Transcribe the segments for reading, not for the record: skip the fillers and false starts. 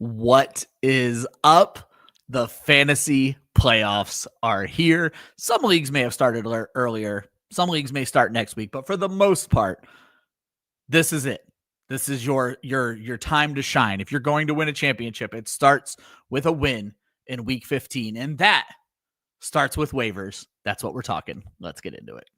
What is up? The fantasy playoffs are here. Some leagues may have started earlier. Some leagues may start next week, but for the most part, this is it. This is your time to shine. If you're going to win a championship, it starts with a win in week 15, and that starts with waivers. That's what we're talking. Let's get into it.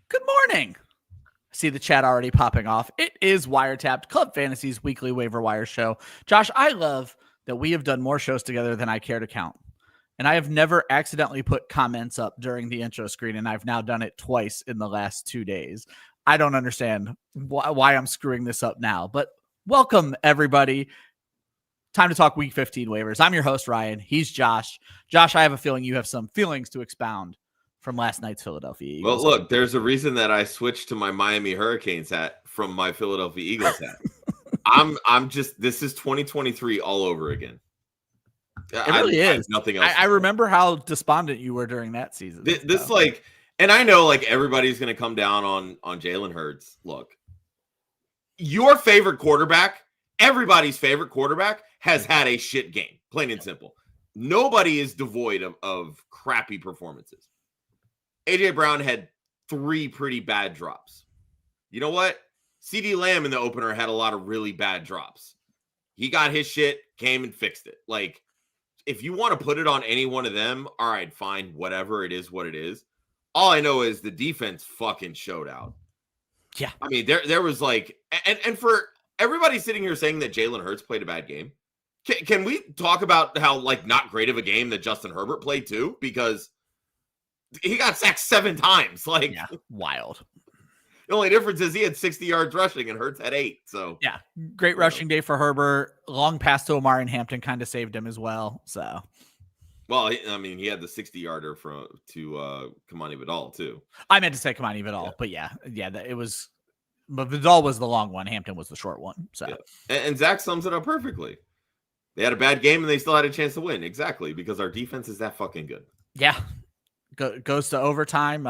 Good morning. I see the chat already popping off. It is WireTapped, Club Fantasy's weekly waiver wire show. Josh, I love that we have done more shows together than I care to count. And I have never accidentally put comments up during the intro screen, and I've now done it twice in the last 2 days. I don't understand why I'm screwing this up now, but welcome, everybody. Time to talk week 15 waivers. I'm your host, Ryan. He's Josh. Josh, I have a feeling you have some feelings to expound from last night's Philadelphia Eagles. Well, look, there's a reason that I switched to my Miami Hurricanes hat from my Philadelphia Eagles hat. I'm just, this is 2023 all over again. It really is. Nothing else. I remember how despondent you were during that season. This like, and I know like everybody's going to come down on Jalen Hurts. Look, your favorite quarterback, everybody's favorite quarterback has had a shit game, plain and simple. Nobody is devoid of crappy performances. AJ Brown had 3 pretty bad drops. You know what? CeeDee Lamb in the opener had a lot of really bad drops. He got his shit, came and fixed it. Like, if you want to put it on any one of them, all right, fine, whatever, it is what it is. All I know is the defense fucking showed out. Yeah. I mean, there was like, and for everybody sitting here saying that Jalen Hurts played a bad game, can we talk about how, like, not great of a game that Justin Herbert played too? Because he got sacked 7 times. Like, yeah, wild. The only difference is he had 60 yards rushing and Hurts had 8. So yeah, great rushing day for Herbert. Long pass to Omar and Hampton kind of saved him as well. So, well, I mean, he had the 60-yarder to Kamani Vidal too. I meant to say Kamani Vidal, but yeah, it was. But Vidal was the long one. Hampton was the short one. So, yeah. And Zach sums it up perfectly. They had a bad game and they still had a chance to win. Exactly, because our defense is that fucking good. Yeah, goes to overtime.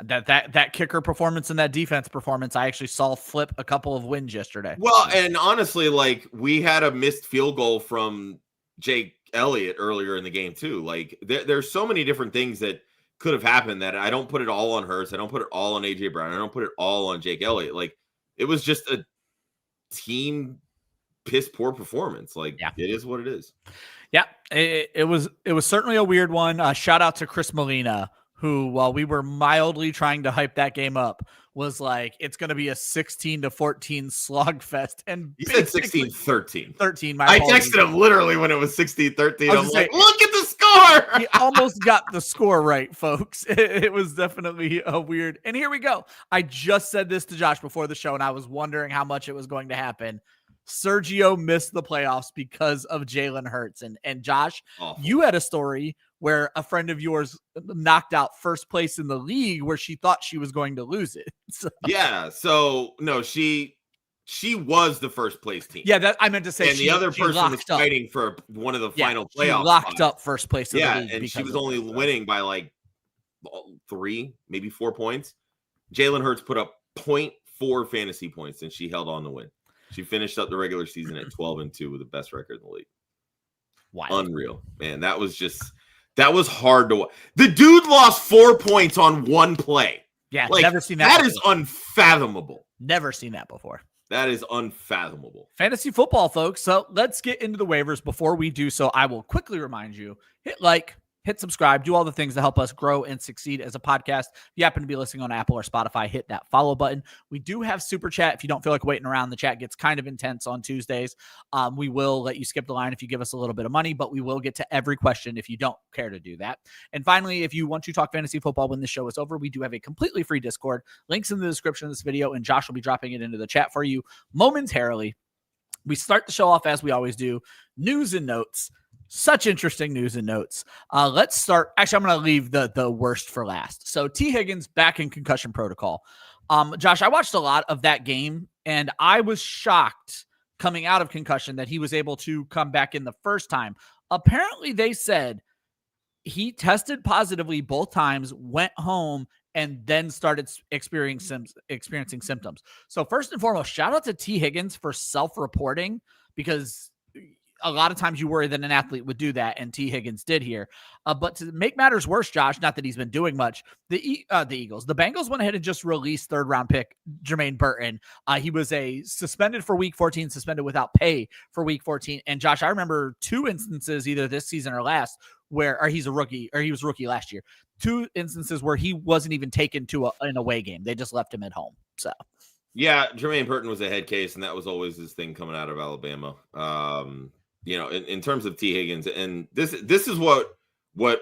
That kicker performance and that defense performance, I actually saw flip a couple of wins yesterday. Well, and honestly, like, we had a missed field goal from Jake Elliott earlier in the game too. Like, there's so many different things that could have happened that I don't put it all on Hurts. I don't put it all on AJ Brown. I don't put it all on Jake Elliott. Like, it was just a team piss poor performance. Like, yeah. It is what it is. Yeah, it was certainly a weird one. Shout out to Chris Molina, who, while we were mildly trying to hype that game up, was like, it's going to be a 16-14 slogfest. And he said 16-13. 13. I texted him literally when it was 16-13. I'm like, look at the score. He almost got the score right, folks. It was definitely a weird. And here we go. I just said this to Josh before the show, and I was wondering how much it was going to happen. Sergio missed the playoffs because of Jalen Hurts. And Josh, awful. You had a story where a friend of yours knocked out first place in the league where she thought she was going to lose it. So. Yeah. So no, she was the first place team. Yeah, that I meant to say. And the other person was fighting for one of the final playoffs. She locked up first place in the league. And she was only winning by like 3, maybe 4 points. Jalen Hurts put up 0.4 fantasy points and she held on to win. She finished up the regular season at 12-2 with the best record in the league. Wow. Unreal, man. That was hard to watch. The dude lost 4 points on one play. Yeah, like, never seen that. That is unfathomable. Never seen that before. That is unfathomable. Fantasy football, folks. So let's get into the waivers. Before we do so, I will quickly remind you, hit like, hit subscribe, do all the things to help us grow and succeed as a podcast. If you happen to be listening on Apple or Spotify, hit that follow button. We do have Super Chat. If you don't feel like waiting around, the chat gets kind of intense on Tuesdays. We will let you skip the line if you give us a little bit of money, but we will get to every question if you don't care to do that. And finally, if you want to talk fantasy football when the show is over, we do have a completely free Discord. Links in the description of this video, and Josh will be dropping it into the chat for you momentarily. We start the show off as we always do, news and notes. Such interesting news and notes. Let's start. Actually, I'm going to leave the worst for last. So T. Higgins back in concussion protocol. Josh, I watched a lot of that game, and I was shocked coming out of concussion that he was able to come back in the first time. Apparently, they said he tested positively both times, went home, and then started experiencing symptoms. So first and foremost, shout out to T. Higgins for self-reporting, because a lot of times you worry that an athlete would do that, and T. Higgins did here. But to make matters worse, Josh, not that he's been doing much, the Bengals went ahead and just released third-round pick Jermaine Burton. He was suspended for Week 14, suspended without pay for Week 14. And Josh, I remember 2 instances, either this season or last, where he was rookie last year. 2 instances where he wasn't even taken to an away game. They just left him at home. So. Yeah, Jermaine Burton was a head case, and that was always his thing coming out of Alabama. In terms of T. Higgins, and this is what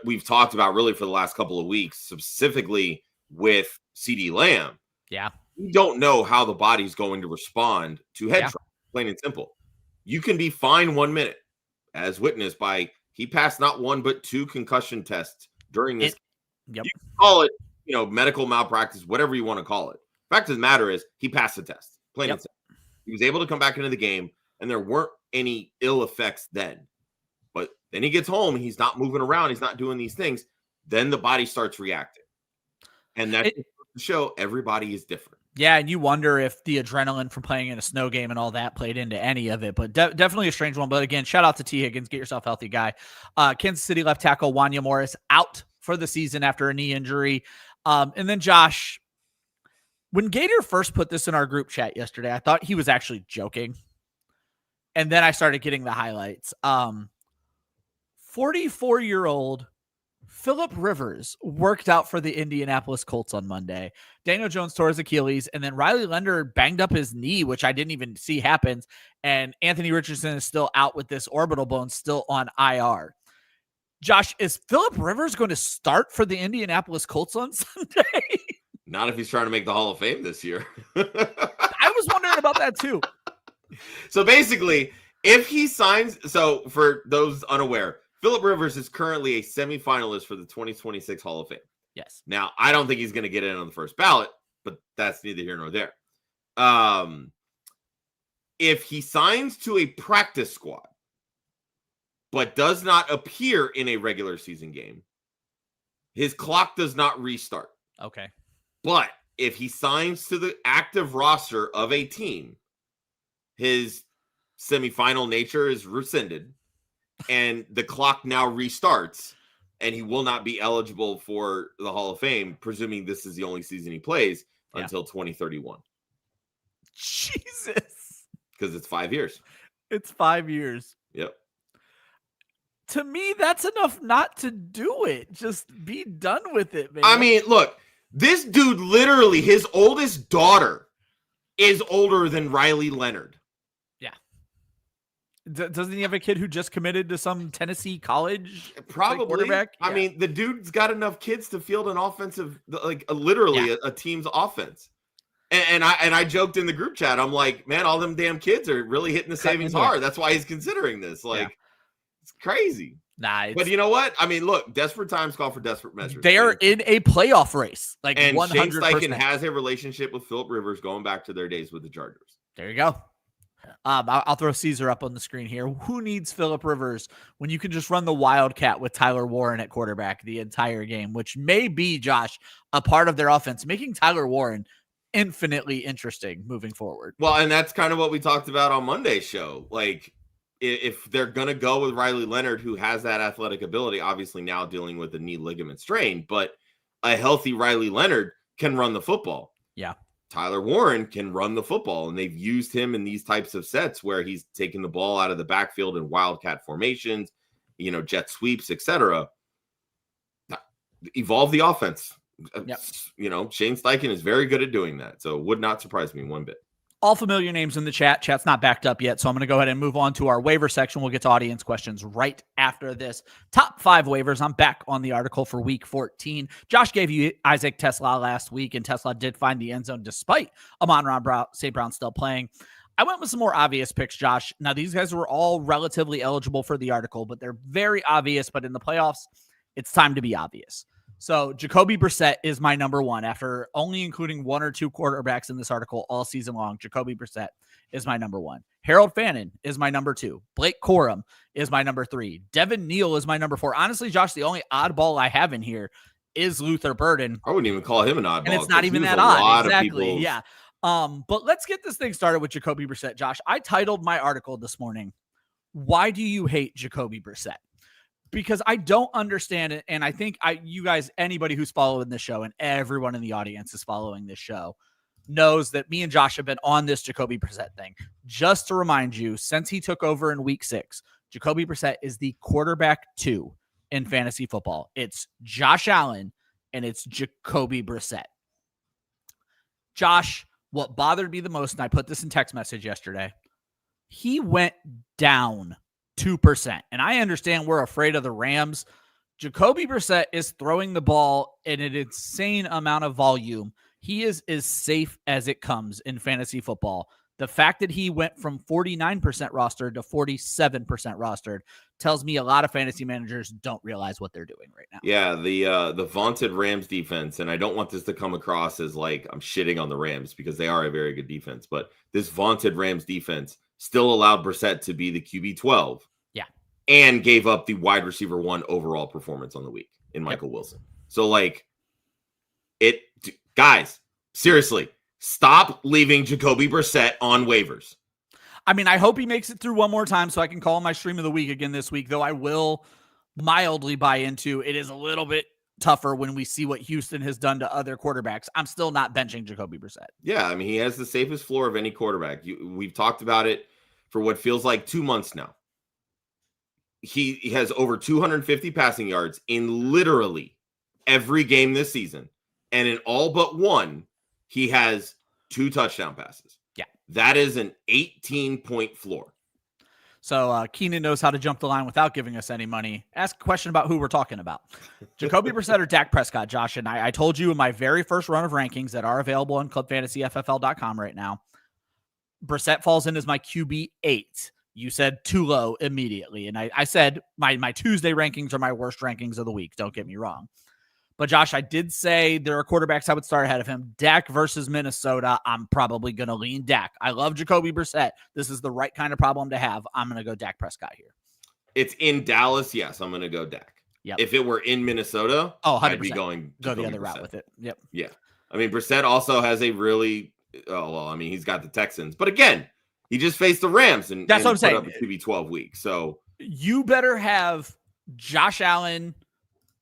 we've talked about really for the last couple of weeks, specifically with CeeDee Lamb. Yeah. We don't know how the body's going to respond to head trauma, plain and simple. You can be fine 1 minute, as witnessed by he passed not 1 but 2 concussion tests during this. Yep. You can call it, medical malpractice, whatever you want to call it. Fact of the matter is, he passed the test. Plain and simple. He was able to come back into the game, and there weren't any ill effects then. But then he gets home, he's not moving around, he's not doing these things. Then the body starts reacting. And that's to show everybody is different. Yeah, and you wonder if the adrenaline from playing in a snow game and all that played into any of it. But definitely a strange one. But again, shout out to T. Higgins. Get yourself healthy, guy. Kansas City left tackle Wanya Morris out for the season after a knee injury. And then Josh, when Gator first put this in our group chat yesterday, I thought he was actually joking. And then I started getting the highlights. 44-year-old Phillip Rivers worked out for the Indianapolis Colts on Monday. Daniel Jones tore his Achilles, and then Riley Leonard banged up his knee, which I didn't even see happens. And Anthony Richardson is still out with this orbital bone, still on IR. Josh, is Phillip Rivers going to start for the Indianapolis Colts on Sunday? Not if he's trying to make the Hall of Fame this year. I was wondering about that too. So basically, if he signs, so for those unaware, Phillip Rivers is currently a semifinalist for the 2026 Hall of Fame. Yes. Now, I don't think he's going to get in on the first ballot, but that's neither here nor there. If he signs to a practice squad, but does not appear in a regular season game, his clock does not restart. Okay. But if he signs to the active roster of a team, his semifinal nature is rescinded, and the clock now restarts, and he will not be eligible for the Hall of Fame, presuming this is the only season he plays until 2031. Jesus. Because it's 5 years. It's 5 years. Yep. To me, that's enough not to do it. Just be done with it, man. I mean, look, this dude literally, his oldest daughter is older than Riley Leonard. Yeah. Doesn't he have a kid who just committed to some Tennessee college? Probably. Quarterback? I mean, the dude's got enough kids to field an offensive, literally a team's offense. And I joked in the group chat, I'm like, man, all them damn kids are really hitting the savings hard. That's why he's considering this. It's crazy. Nah, but you know what? I mean, look, desperate times call for desperate measures. They are in a playoff race. And 100%. Shane Steichen has a relationship with Phillip Rivers going back to their days with the Chargers. There you go. I'll throw Caesar up on the screen here. Who needs Phillip Rivers when you can just run the Wildcat with Tyler Warren at quarterback the entire game, which may be, Josh, a part of their offense, making Tyler Warren infinitely interesting moving forward. Well, and that's kind of what we talked about on Monday's show. Like, if they're going to go with Riley Leonard, who has that athletic ability, obviously now dealing with a knee ligament strain, but a healthy Riley Leonard can run the football. Yeah. Tyler Warren can run the football, and they've used him in these types of sets where he's taking the ball out of the backfield in wildcat formations, jet sweeps, etc. Evolve the offense. Yep. Shane Steichen is very good at doing that, so it would not surprise me one bit. All familiar names in the chat. Chat's not backed up yet, so I'm going to go ahead and move on to our waiver section. We'll get to audience questions right after this. Top 5 waivers. I'm back on the article for week 14. Josh gave you Isaac Tesla last week, and Tesla did find the end zone despite Amon-Ra St. Brown still playing. I went with some more obvious picks, Josh. Now, these guys were all relatively eligible for the article, but they're very obvious. But in the playoffs, it's time to be obvious. So Jacoby Brissett is my number one. After only including one or two quarterbacks in this article all season long, Jacoby Brissett is my number one. Harold Fannin is my number two. Blake Corum is my number three. Devin Neal is my number four. Honestly, Josh, the only oddball I have in here is Luther Burden. I wouldn't even call him an oddball. And it's not even that odd. Exactly. Yeah. But let's get this thing started with Jacoby Brissett, Josh. I titled my article this morning, "Why Do You Hate Jacoby Brissett?" Because I don't understand it. And I think you guys, anybody who's following this show and everyone in the audience is following this show, knows that me and Josh have been on this Jacoby Brissett thing. Just to remind you, since he took over in week 6, Jacoby Brissett is the quarterback 2 in fantasy football. It's Josh Allen and it's Jacoby Brissett. Josh, what bothered me the most, and I put this in text message yesterday, he went down 2%. And I understand we're afraid of the Rams. Jacoby Brissett is throwing the ball in an insane amount of volume. He is as safe as it comes in fantasy football. The fact that he went from 49% rostered to 47% rostered tells me a lot of fantasy managers don't realize what they're doing right now. Yeah, the vaunted Rams defense, and I don't want this to come across as like I'm shitting on the Rams because they are a very good defense, but this vaunted Rams defense still allowed Brissett to be the QB 12. Yeah. And gave up the wide receiver 1 overall performance on the week in Michael Wilson. So like guys, seriously, stop leaving Jacoby Brissett on waivers. I mean, I hope he makes it through one more time so I can call my stream of the week again this week, though I will mildly buy into it is a little bit tougher when we see what Houston has done to other quarterbacks. I'm still not benching Jacoby Brissett. Yeah, I mean, he has the safest floor of any quarterback. We've talked about it for what feels like 2 months now. He has over 250 passing yards in literally every game this season. And in all but one, he has 2 touchdown passes. Yeah. That is an 18-point floor. So Keenan knows how to jump the line without giving us any money. Ask a question about who we're talking about. Jacoby Brissett or Dak Prescott, Josh. And I told you in my very first run of rankings that are available on clubfantasyffl.com right now, Brissett falls in as my QB 8. You said too low immediately. And I said my Tuesday rankings are my worst rankings of the week. Don't get me wrong. But Josh, I did say there are quarterbacks I would start ahead of him. Dak versus Minnesota, I'm probably going to lean Dak. I love Jacoby Brissett. This is the right kind of problem to have. I'm going to go Dak Prescott here. It's in Dallas. Yes, I'm going to go Dak. Yep. If it were in Minnesota, 100%. I'd be going go the other route with it. Yep. Yeah. I mean, Brissett also has a really, he's got the Texans. But again, he just faced the Rams and that's what I'm saying. Up a QB 12 week. So you better have Josh Allen.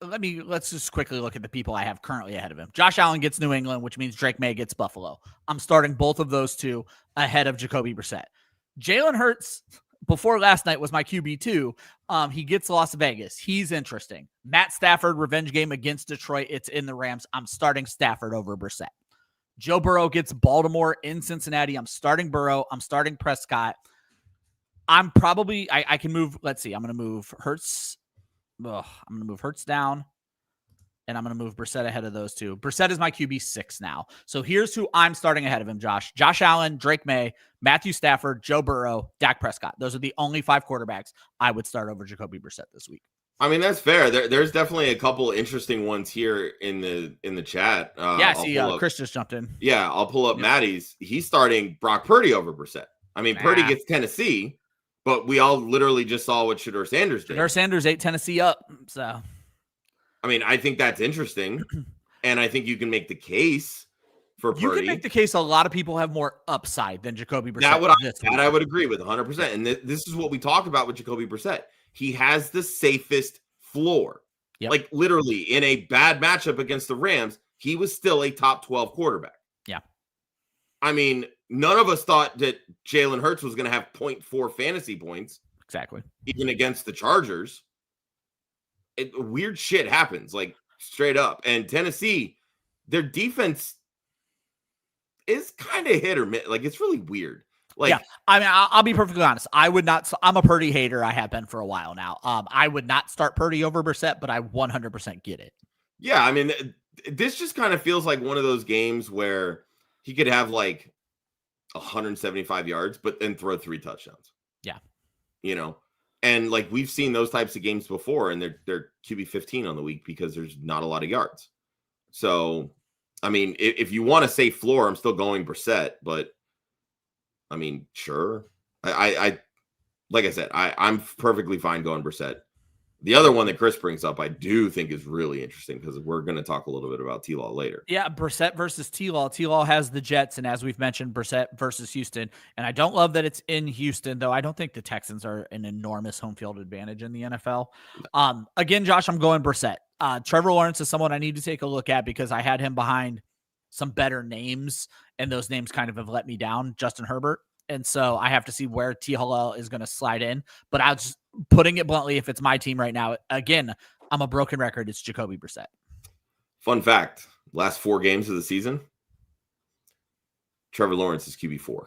Let's just quickly look at the people I have currently ahead of him. Josh Allen gets New England, which means Drake May gets Buffalo. I'm starting both of those two ahead of Jacoby Brissett. Jalen Hurts, before last night, was my QB2. He gets Las Vegas. He's interesting. Matt Stafford, revenge game against Detroit. It's in the Rams. I'm starting Stafford over Brissett. Joe Burrow gets Baltimore in Cincinnati. I'm starting Burrow. I'm starting Prescott. I'm probably, I can move, let's see. I'm going to move Hurts. I'm going to move Hurts down, and I'm going to move Brissett ahead of those two. Brissett is my QB6 now. So here's who I'm starting ahead of him, Josh. Josh Allen, Drake May, Matthew Stafford, Joe Burrow, Dak Prescott. Those are the only 5 quarterbacks I would start over Jacoby Brissett this week. I mean, that's fair. There's definitely a couple interesting ones here in the chat. Chris just jumped in. Yeah, I'll pull up Maddie's. He's starting Brock Purdy over Brissett. I mean, Purdy gets Tennessee, but we all literally just saw what Shedeur Sanders did. Shedeur Sanders ate Tennessee up. So, I mean, I think that's interesting, and I think you can make the case for Purdy. You can make the case a lot of people have more upside than Jacoby Brissett. That I would agree with 100%. And this is what we talk about with Jacoby Brissett. He has the safest floor. Yep. Like literally in a bad matchup against the Rams, he was still a top 12 quarterback. Yeah. I mean, none of us thought that Jalen Hurts was going to have 0.4 fantasy points. Exactly. Even against the Chargers. Weird shit happens, like straight up. And Tennessee, their defense is kind of hit or miss. Like it's really weird. Like, yeah, I mean, I'll be perfectly honest. I would not. I'm a Purdy hater. I have been for a while now. I would not start Purdy over Brissett, but I 100% get it. Yeah, I mean, this just kind of feels like one of those games where he could have like 175 yards, but then throw 3 touchdowns. Yeah. And like we've seen those types of games before, and they're QB 15 on the week because there's not a lot of yards. So, I mean, if you want a safe floor, I'm still going Brissett, but I mean, sure. I like I said, I'm perfectly fine going Brissett. The other one that Chris brings up, I do think is really interesting because we're going to talk a little bit about T-Law later. Yeah, Brissett versus T-Law. T-Law has the Jets, and as we've mentioned, Brissett versus Houston. And I don't love that it's in Houston, though I don't think the Texans are an enormous home field advantage in the NFL. Again, Josh, I'm going Brissett. Trevor Lawrence is someone I need to take a look at because I had him behind some better names, and those names kind of have let me down, Justin Herbert. And so I have to see where T-Law is going to slide in. But I'll just, putting it bluntly, if it's my team right now, again, I'm a broken record. It's Jacoby Brissett. Fun fact, last 4 games of the season, Trevor Lawrence is QB4.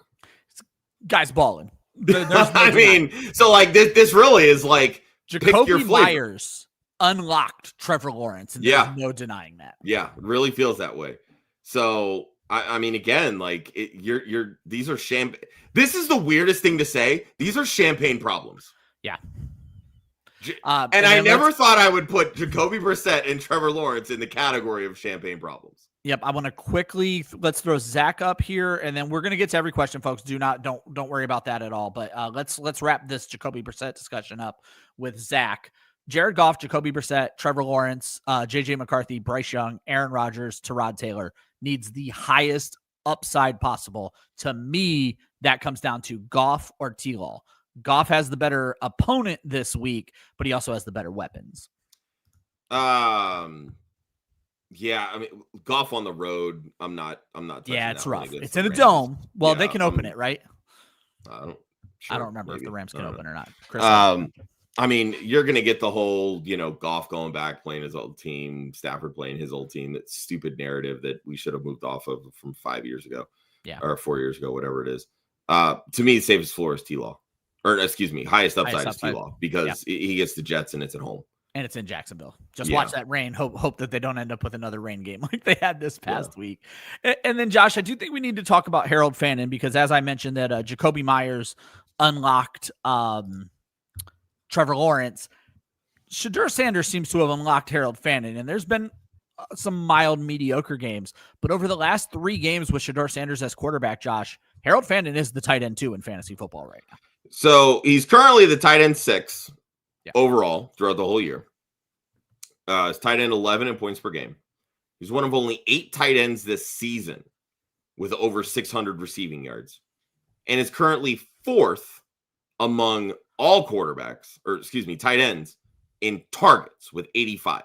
Guy's balling. I mean, so like this really is like Jacoby Myers unlocked Trevor Lawrence, and there's no denying that. Yeah, it really feels that way. So I mean, again, like these are champagne. This is the weirdest thing to say. These are champagne problems. Yeah. And I never thought I would put Jacoby Brissett and Trevor Lawrence in the category of champagne problems. Yep. I want to quickly, let's throw Zach up here, and then we're going to get to every question, folks. Don't worry about that at all. But let's wrap this Jacoby Brissett discussion up with Zach. Jared Goff, Jacoby Brissett, Trevor Lawrence, JJ McCarthy, Bryce Young, Aaron Rodgers, Tyrod Taylor needs the highest upside possible. To me, that comes down to Goff or T-Law. Goff has the better opponent this week, but he also has the better weapons. Yeah, I mean, Goff on the road, I'm not yeah, it's rough. It's in a dome. Well, yeah, they can open it, right? I don't remember if the Rams can open or not. Chris, I mean, you're going to get the whole, Goff going back, playing his old team, Stafford playing his old team. That stupid narrative that we should have moved off of from 5 years ago. Yeah. Or 4 years ago, whatever it is. To me, the safest floor is T-Law. Or, excuse me, highest upside is T-Law because he gets the Jets and it's at home. And it's in Jacksonville. Just watch that rain. Hope that they don't end up with another rain game like they had this past week. And then, Josh, I do think we need to talk about Harold Fannin because, as I mentioned, that Jacoby Myers unlocked Trevor Lawrence. Shedeur Sanders seems to have unlocked Harold Fannin, and there's been some mild mediocre games. But over the last 3 games with Shedeur Sanders as quarterback, Josh, Harold Fannin is the tight end 2 in fantasy football right now. So he's currently the tight end 6 overall throughout the whole year. He's tight end 11 in points per game. He's one of only 8 tight ends this season with over 600 receiving yards, and is currently 4th among all quarterbacks, tight ends in targets with 85.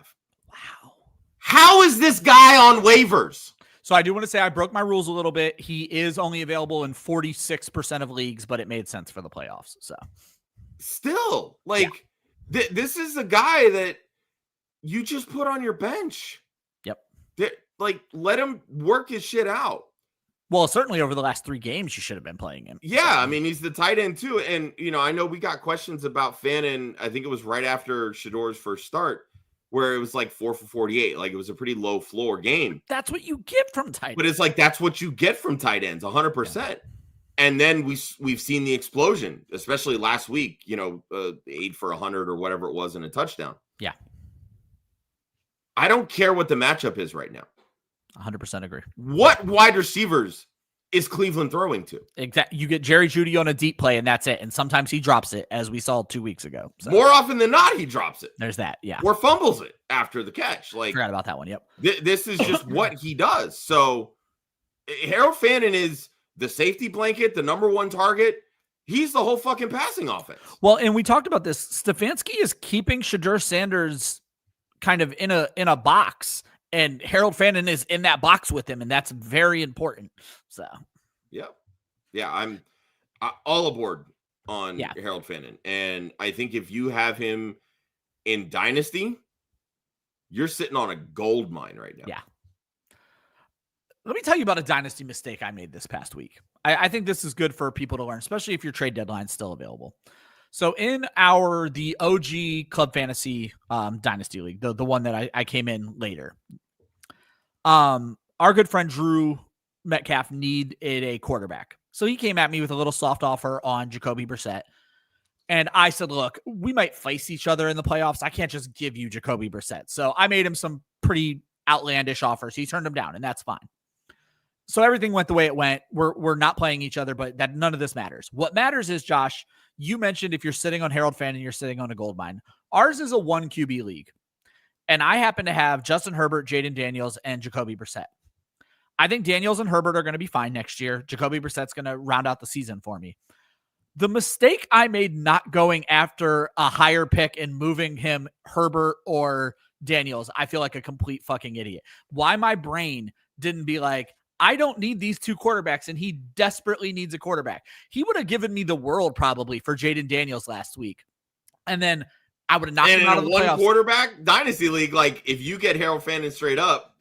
Wow. How is this guy on waivers? So I do want to say I broke my rules a little bit. He is only available in 46% of leagues, but it made sense for the playoffs. So still, this is a guy that you just put on your bench. Yep. Let him work his shit out. Well, certainly over the last 3 games, you should have been playing him. Yeah, I mean, he's the tight end too. And, I know we got questions about Fannin. I think it was right after Shedeur's first start where it was like 4 for 48. Like, it was a pretty low floor game. That's what you get from tight ends. But it's like, that's what you get from tight ends, 100%. Yeah. And then we've seen the explosion, especially last week, 8 for 100 or whatever it was in a touchdown. Yeah. I don't care what the matchup is right now. 100% agree. What wide receivers is Cleveland throwing to? Exactly. You get Jerry Jeudy on a deep play, and that's it. And sometimes he drops it, as we saw 2 weeks ago. So. More often than not, he drops it. There's that, yeah. Or fumbles it after the catch. Forgot about that one, yep. This is just what he does. So Harold Fannin is the safety blanket, the number 1 target. He's the whole fucking passing offense. Well, and we talked about this. Stefanski is keeping Shedeur Sanders kind of in a box. And Harold Fannin is in that box with him, and that's very important. So, yeah, I'm all aboard on Harold Fannin, and I think if you have him in Dynasty, you're sitting on a gold mine right now. Yeah. Let me tell you about a Dynasty mistake I made this past week. I think this is good for people to learn, especially if your trade deadline is still available. So in the OG Club Fantasy Dynasty League, the one that I came in later, our good friend Drew Metcalf needed a quarterback. So he came at me with a little soft offer on Jacoby Brissett. And I said, look, we might face each other in the playoffs. I can't just give you Jacoby Brissett. So I made him some pretty outlandish offers. He turned them down, and that's fine. So everything went the way it went. We're not playing each other, but that none of this matters. What matters is, Josh, you mentioned if you're sitting on Harold Fannin, you're sitting on a gold mine. Ours is a 1 QB league. And I happen to have Justin Herbert, Jaden Daniels, and Jacoby Brissett. I think Daniels and Herbert are going to be fine next year. Jacoby Brissett's going to round out the season for me. The mistake I made not going after a higher pick and moving him Herbert or Daniels, I feel like a complete fucking idiot. Why my brain didn't be like, I don't need these two quarterbacks, and he desperately needs a quarterback. He would have given me the world probably for Jaden Daniels last week. And then I would have knocked him out of the playoffs. One quarterback dynasty league, like if you get Harold Fannin straight up.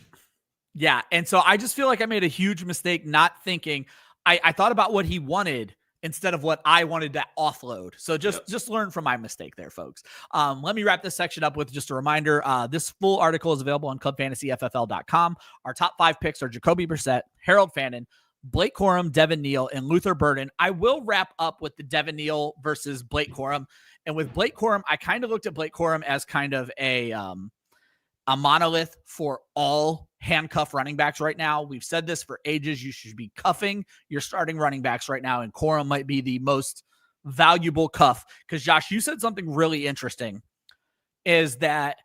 Yeah. And so I just feel like I made a huge mistake not thinking. I thought about what he wanted instead of what I wanted to offload. So just learn from my mistake there, folks. Let me wrap this section up with just a reminder. This full article is available on clubfantasyffl.com. Our top 5 picks are Jacoby Brissett, Harold Fannin, Blake Corum, Devin Neal, and Luther Burden. I will wrap up with the Devin Neal versus Blake Corum. And with Blake Corum, I kind of looked at Blake Corum as kind of a monolith for all handcuff running backs right now. We've said this for ages. You should be cuffing your starting running backs right now, and Corum might be the most valuable cuff. Because, Josh, you said something really interesting, is that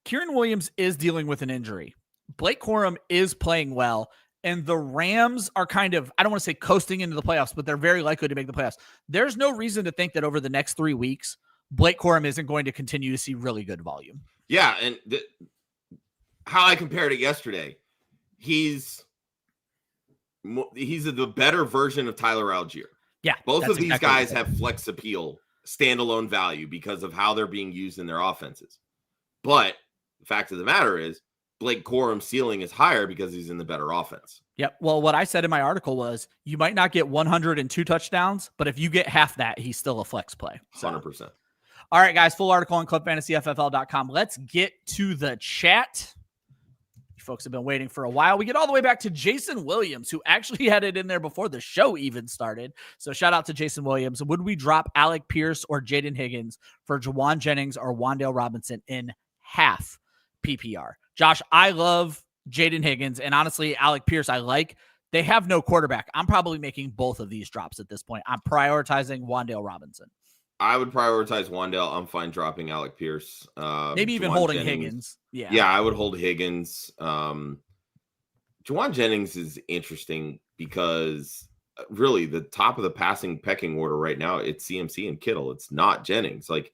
Kieran Williams is dealing with an injury. Blake Corum is playing well, and the Rams are kind of, I don't want to say coasting into the playoffs, but they're very likely to make the playoffs. There's no reason to think that over the next 3 weeks, Blake Corum isn't going to continue to see really good volume. Yeah, and how I compared it yesterday, he's the better version of Tyler Algier. Yeah, both of these guys have flex appeal, standalone value because of how they're being used in their offenses. But the fact of the matter is, Blake Corum's ceiling is higher because he's in the better offense. Yep. Well, what I said in my article was you might not get 102 touchdowns, but if you get half that, he's still a flex play. So. 100%. All right, guys, full article on clubfantasyffl.com. Let's get to the chat. You folks have been waiting for a while. We get all the way back to Jason Williams, who actually had it in there before the show even started. So shout out to Jason Williams. Would we drop Alec Pierce or Jaden Higgins for Juwan Jennings or Wan'Dale Robinson in half PPR? Josh, I love Jaden Higgins, and honestly, Alec Pierce, I like. They have no quarterback. I'm probably making both of these drops at this point. I'm prioritizing Wan'Dale Robinson. I would prioritize Wan'Dale. I'm fine dropping Alec Pierce. Maybe even holding Higgins. Yeah, I would hold Higgins. Juwan Jennings is interesting because really the top of the passing pecking order right now, it's CMC and Kittle. It's not Jennings. Like,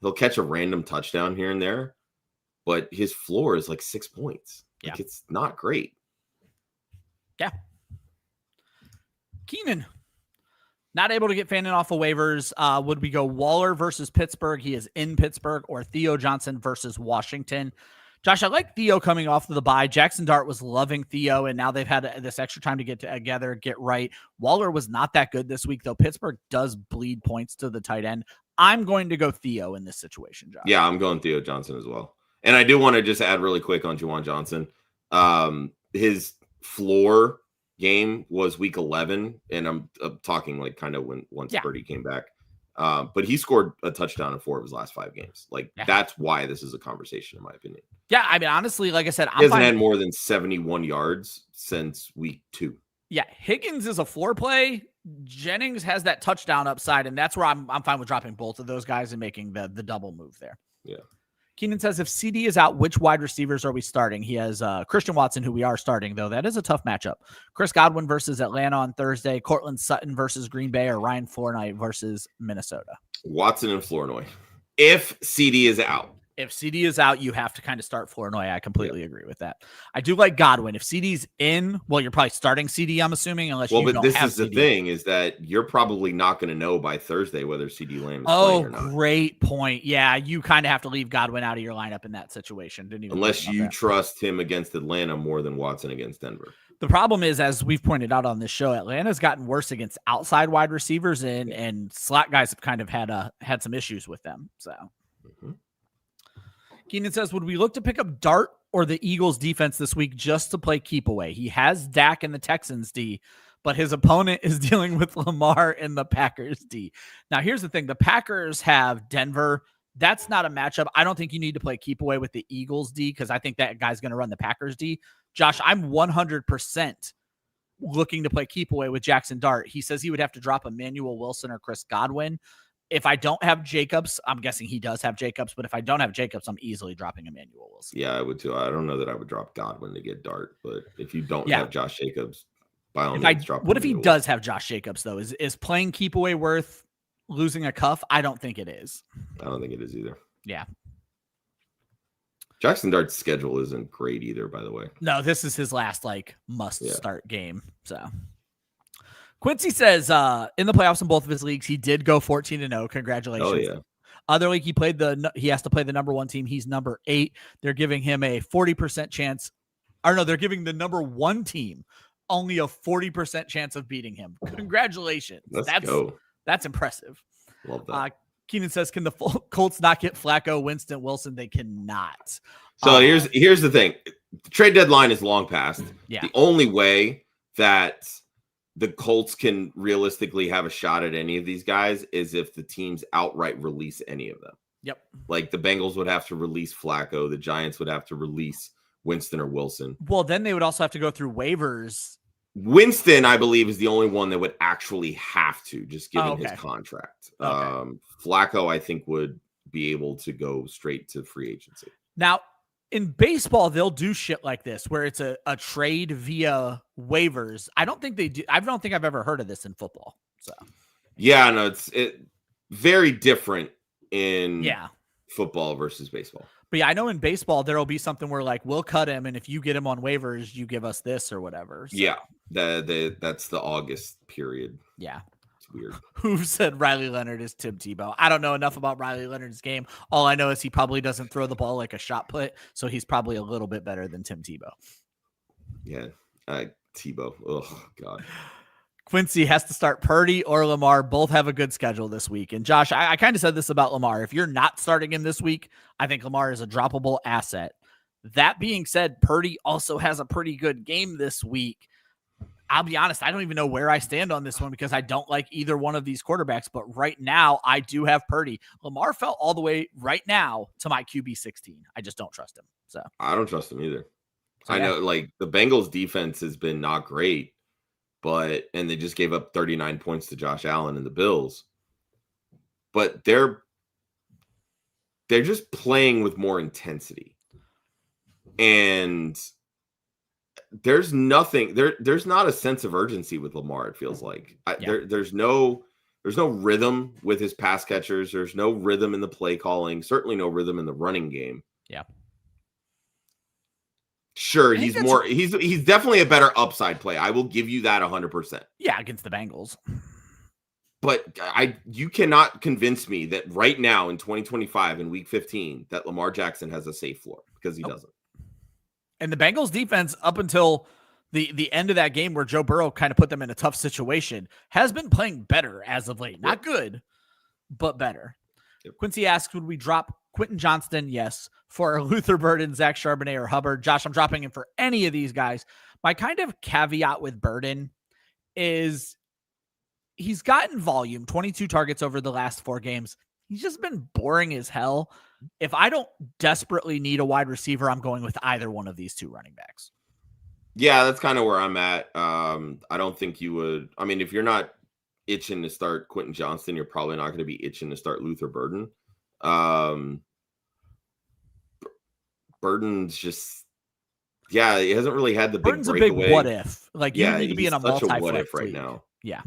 he'll catch a random touchdown here and there, but his floor is like 6 points. Like, it's not great. Yeah. Keenan. Not able to get Fannin off of waivers. Would we go Waller versus Pittsburgh? He is in Pittsburgh, or Theo Johnson versus Washington. Josh, I like Theo coming off of the bye. Jackson Dart was loving Theo, and now they've had this extra time to get together, get right. Waller was not that good this week, though. Pittsburgh does bleed points to the tight end. I'm going to go Theo in this situation, Josh. Yeah, I'm going Theo Johnson as well. And I do want to just add really quick on Juwan Johnson. His floor game was week 11, and I'm talking like kind of once Purdy came back. But he scored a touchdown in 4 of his last 5 games. Like, that's why this is a conversation, in my opinion. Yeah, I mean, honestly, like I said, he hasn't had more than 71 yards since week 2. Yeah, Higgins is a floor play. Jennings has that touchdown upside, and that's where I'm fine with dropping both of those guys and making the double move there. Yeah. Keenan says, if CD is out, which wide receivers are we starting? He has Christian Watson, who we are starting, though. That is a tough matchup. Chris Godwin versus Atlanta on Thursday. Cortland Sutton versus Green Bay, or Ryan Flournoy versus Minnesota. Watson and Flournoy. If CD is out. If CD is out, you have to kind of start Flournoy. I completely agree with that. I do like Godwin. If CD's in, well, you're probably starting CD, I'm assuming, unless you don't have CD. Well, but this is the thing, is that you're probably not going to know by Thursday whether CD Lamb is playing or not. Oh, great point. Yeah, you kind of have to leave Godwin out of your lineup in that situation. Unless you trust him against Atlanta more than Watson against Denver. The problem is, as we've pointed out on this show, Atlanta's gotten worse against outside wide receivers, and slot guys have kind of had some issues with them. So. Mm-hmm. Keenan says, would we look to pick up Dart or the Eagles defense this week just to play keep away. He has Dak and the Texans D, but his opponent is dealing with Lamar and the Packers D. Now, here's the thing. The Packers have Denver. That's not a matchup. I don't think you need to play keep away with the Eagles D because I think that guy's going to run the Packers D. Josh, I'm 100% looking to play keep away with Jackson Dart. He says he would have to drop Emmanuel Wilson or Chris Godwin. If I don't have Jacobs, I'm guessing he does have Jacobs, but if I don't have Jacobs, I'm easily dropping Emmanuel Wilson. Yeah, I would too. I don't know that I would drop Godwin to get Dart, but if you don't have Josh Jacobs, by all means, drop. What if he does have Josh Jacobs, though? Is playing keep away worth losing a cuff? I don't think it is. I don't think it is either. Yeah. Jackson Dart's schedule isn't great either, by the way. No, this is his last must-start game, so... Quincy says in the playoffs in both of his leagues, he did go 14-0. Congratulations. Oh, yeah. Other league, he has to play the number 1 team. He's number 8. They're giving him a 40% chance. Or no, they're giving the number 1 team only a 40% chance of beating him. Congratulations. Let's go. That's impressive. Love that. Keenan says, can the Colts not get Flacco, Winston, Wilson? They cannot. So here's the thing. The trade deadline is long past. Yeah. The only way that the Colts can realistically have a shot at any of these guys is if the teams outright release any of them. Yep. Like the Bengals would have to release Flacco. The Giants would have to release Winston or Wilson. Well, then they would also have to go through waivers. Winston, I believe, is the only one that would actually have to, just given his contract. Okay. Flacco, I think, would be able to go straight to free agency. Now, in baseball, they'll do shit like this where it's a trade via waivers. I don't think they do. I don't think I've ever heard of this in football. So, yeah, no, it's very different in football versus baseball. But yeah, I know in baseball, there'll be something where like, we'll cut him. And if you get him on waivers, you give us this or whatever. So. Yeah. That's the August period. Yeah. Weird. Who said Riley Leonard is Tim Tebow? I don't know enough about Riley Leonard's game. All I know is he probably doesn't throw the ball like a shot put, so he's probably a little bit better than Tim Tebow. Yeah, Tebow. Oh, God. Quincy has to start Purdy or Lamar. Both have a good schedule this week. And Josh, I kind of said this about Lamar. If you're not starting him this week, I think Lamar is a droppable asset. That being said, Purdy also has a pretty good game this week. I'll be honest, I don't even know where I stand on this one because I don't like either one of these quarterbacks. But right now, I do have Purdy. Lamar fell all the way right now to my QB 16. I just don't trust him. So I don't trust him either. So, I know, like, the Bengals defense has been not great, and they just gave up 39 points to Josh Allen and the Bills. But they're just playing with more intensity. And there's nothing there's not a sense of urgency with Lamar. It feels like there's no rhythm with his pass catchers. There's no rhythm in the play calling, certainly no rhythm in the running game. Yeah. Sure, he's definitely a better upside play. I will give you that 100%. Yeah, against the Bengals. But you cannot convince me that right now in 2025 in week 15 that Lamar Jackson has a safe floor, because he doesn't. And the Bengals defense, up until the end of that game where Joe Burrow kind of put them in a tough situation, has been playing better as of late. Not good, but better. Yep. Quincy asks, would we drop Quentin Johnston? Yes. For Luther Burden, Zach Charbonnet, or Hubbard. Josh, I'm dropping him for any of these guys. My kind of caveat with Burden is he's gotten volume, 22 targets over the last 4 games. He's just been boring as hell. If I don't desperately need a wide receiver, I'm going with either one of these 2 running backs. Yeah, that's kind of where I'm at. I don't think you would. I mean, if you're not itching to start Quentin Johnston, you're probably not going to be itching to start Luther Burden. Burden's just, he hasn't really had the big Burden's breakaway. A big what if. Like, you need to be in a multi-flex what if right now. Yeah.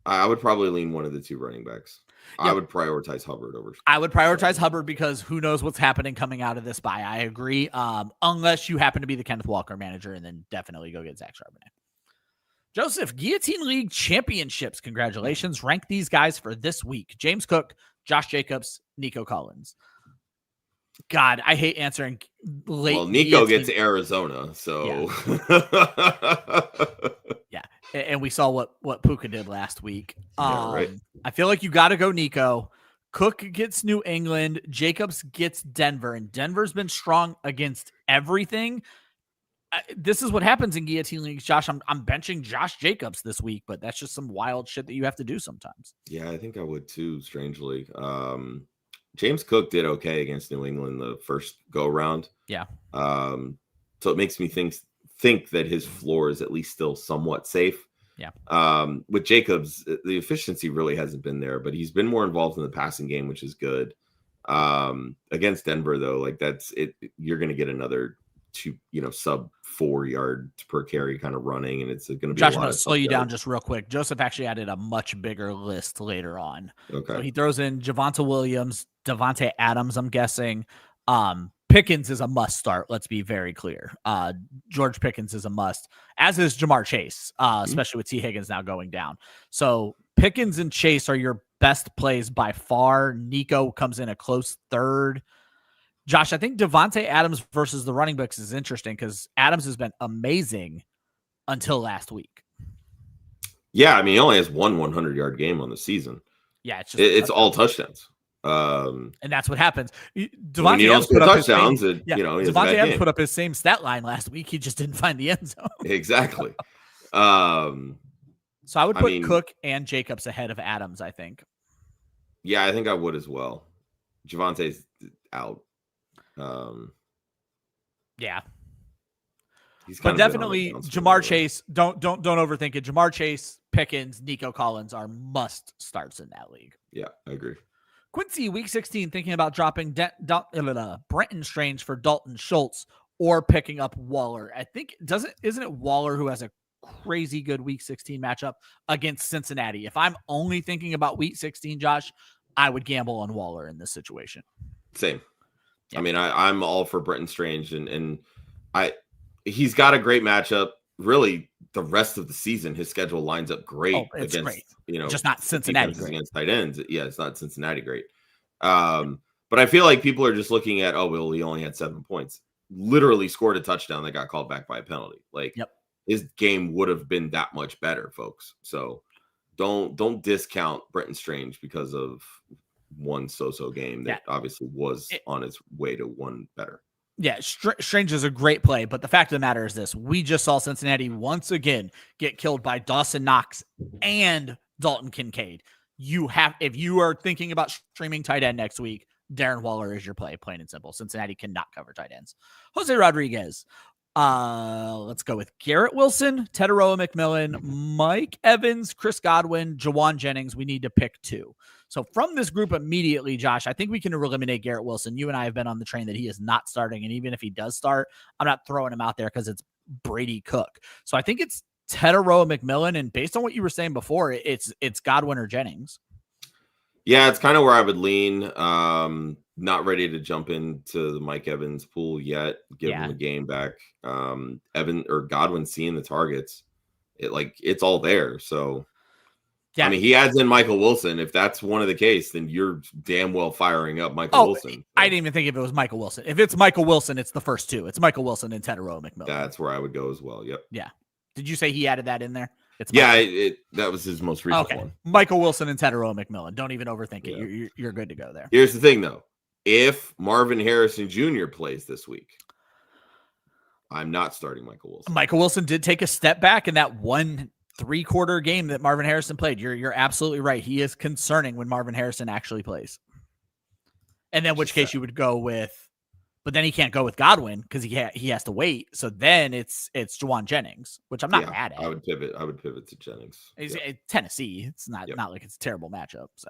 I would probably lean one of the 2 running backs. Yep. I would prioritize Hubbard over. I would prioritize Hubbard because who knows what's happening coming out of this bye. I agree. Unless you happen to be the Kenneth Walker manager, and then definitely go get Zach Charbonnet. Joseph, Guillotine League Championships. Congratulations. Rank these guys for this week. James Cook, Josh Jacobs, Nico Collins. God, I hate answering late. Well, Nico gets Arizona, so. Yeah. And we saw what Puka did last week. Right. I feel like you got to go Nico. Cook gets New England, Jacobs gets Denver, and Denver's been strong against everything. This is what happens in guillotine leagues, Josh. I'm benching Josh Jacobs this week, but that's just some wild shit that you have to do sometimes. Yeah, I think I would too, strangely. James Cook did okay against New England the first go round. Yeah. So it makes me think that his floor is at least still somewhat safe. Yeah. With Jacobs, the efficiency really hasn't been there, but he's been more involved in the passing game, which is good. Against Denver, though, like that's it. You're going to get another sub 4 yards per carry kind of running, and it's going to be. Josh, I'm going to slow you down just real quick. Joseph actually added a much bigger list later on. Okay. So he throws in Javonte Williams, Devontae Adams, I'm guessing. Pickens is a must start. Let's be very clear. George Pickens is a must, as is Jamar Chase, especially with T. Higgins now going down. So Pickens and Chase are your best plays by far. Nico comes in a close third. Josh, I think Devontae Adams versus the running backs is interesting because Adams has been amazing until last week. Yeah, I mean, he only has one 100-yard game on the season. Yeah, it's all touchdowns. And that's what happens. When you don't score touchdowns, Devontae Adams put up his same stat line last week. He just didn't find the end zone. Exactly. So I would put Cook and Jacobs ahead of Adams, I think. Yeah, I think I would as well. Javonte's out. Yeah. But definitely Jamar Chase. Don't overthink it. Jamar Chase, Pickens, Nico Collins are must starts in that league. Yeah, I agree. Quincy, week 16, thinking about dropping Brenton Strange for Dalton Schultz or picking up Waller. I think isn't it Waller who has a crazy good week 16 matchup against Cincinnati? If I'm only thinking about week 16, Josh, I would gamble on Waller in this situation. Same. Yeah. I mean, I'm all for Brenton Strange, and he's got a great matchup. Really, the rest of the season, his schedule lines up great against great. Just not Cincinnati great. Against tight ends. Yeah, it's not Cincinnati great. But I feel like people are just looking at, he only had 7 points. Literally scored a touchdown that got called back by a penalty. Like his game would have been that much better, folks. So don't discount Brenton Strange because of one so-so game that obviously was on its way to one better. Yeah, Strange is a great play, but the fact of the matter is this. We just saw Cincinnati once again get killed by Dawson Knox and Dalton Kincaid. If you are thinking about streaming tight end next week, Darren Waller is your play, plain and simple. Cincinnati cannot cover tight ends. Jose Rodriguez. Let's go with Garrett Wilson, Tedoroa McMillan, Mike Evans, Chris Godwin, Jawan Jennings. We need to pick 2. So from this group immediately, Josh, I think we can eliminate Garrett Wilson. You and I have been on the train that he is not starting. And even if he does start, I'm not throwing him out there because it's Brady Cook. So I think it's Tedoroa McMillan. And based on what you were saying before, it's Godwin or Jennings. Yeah, it's kind of where I would lean. Not ready to jump into the Mike Evans pool yet. Give him a game back. Godwin seeing the targets. It's all there. So yeah. I mean, he adds in Michael Wilson. If that's one of the case, then you're damn well firing up Michael Wilson. So. I didn't even think if it was Michael Wilson. If it's Michael Wilson, it's the first 2. It's Michael Wilson and Tedoroa McMillan. That's where I would go as well. Yep. Yeah. Did you say he added that in there? That was his most recent one. Michael Wilson and Tedoroa McMillan. Don't even overthink it. You're good to go there. Here's the thing, though. If Marvin Harrison Jr. plays this week, I'm not starting Michael Wilson. Michael Wilson did take a step back in that 1 3-quarter game that Marvin Harrison played. You're absolutely right. He is concerning when Marvin Harrison actually plays. And then which case you would go with, but then he can't go with Godwin because he has to wait. So then it's Jawan Jennings, which I'm not mad at. I would pivot to Jennings. It's Tennessee. It's not like it's a terrible matchup. So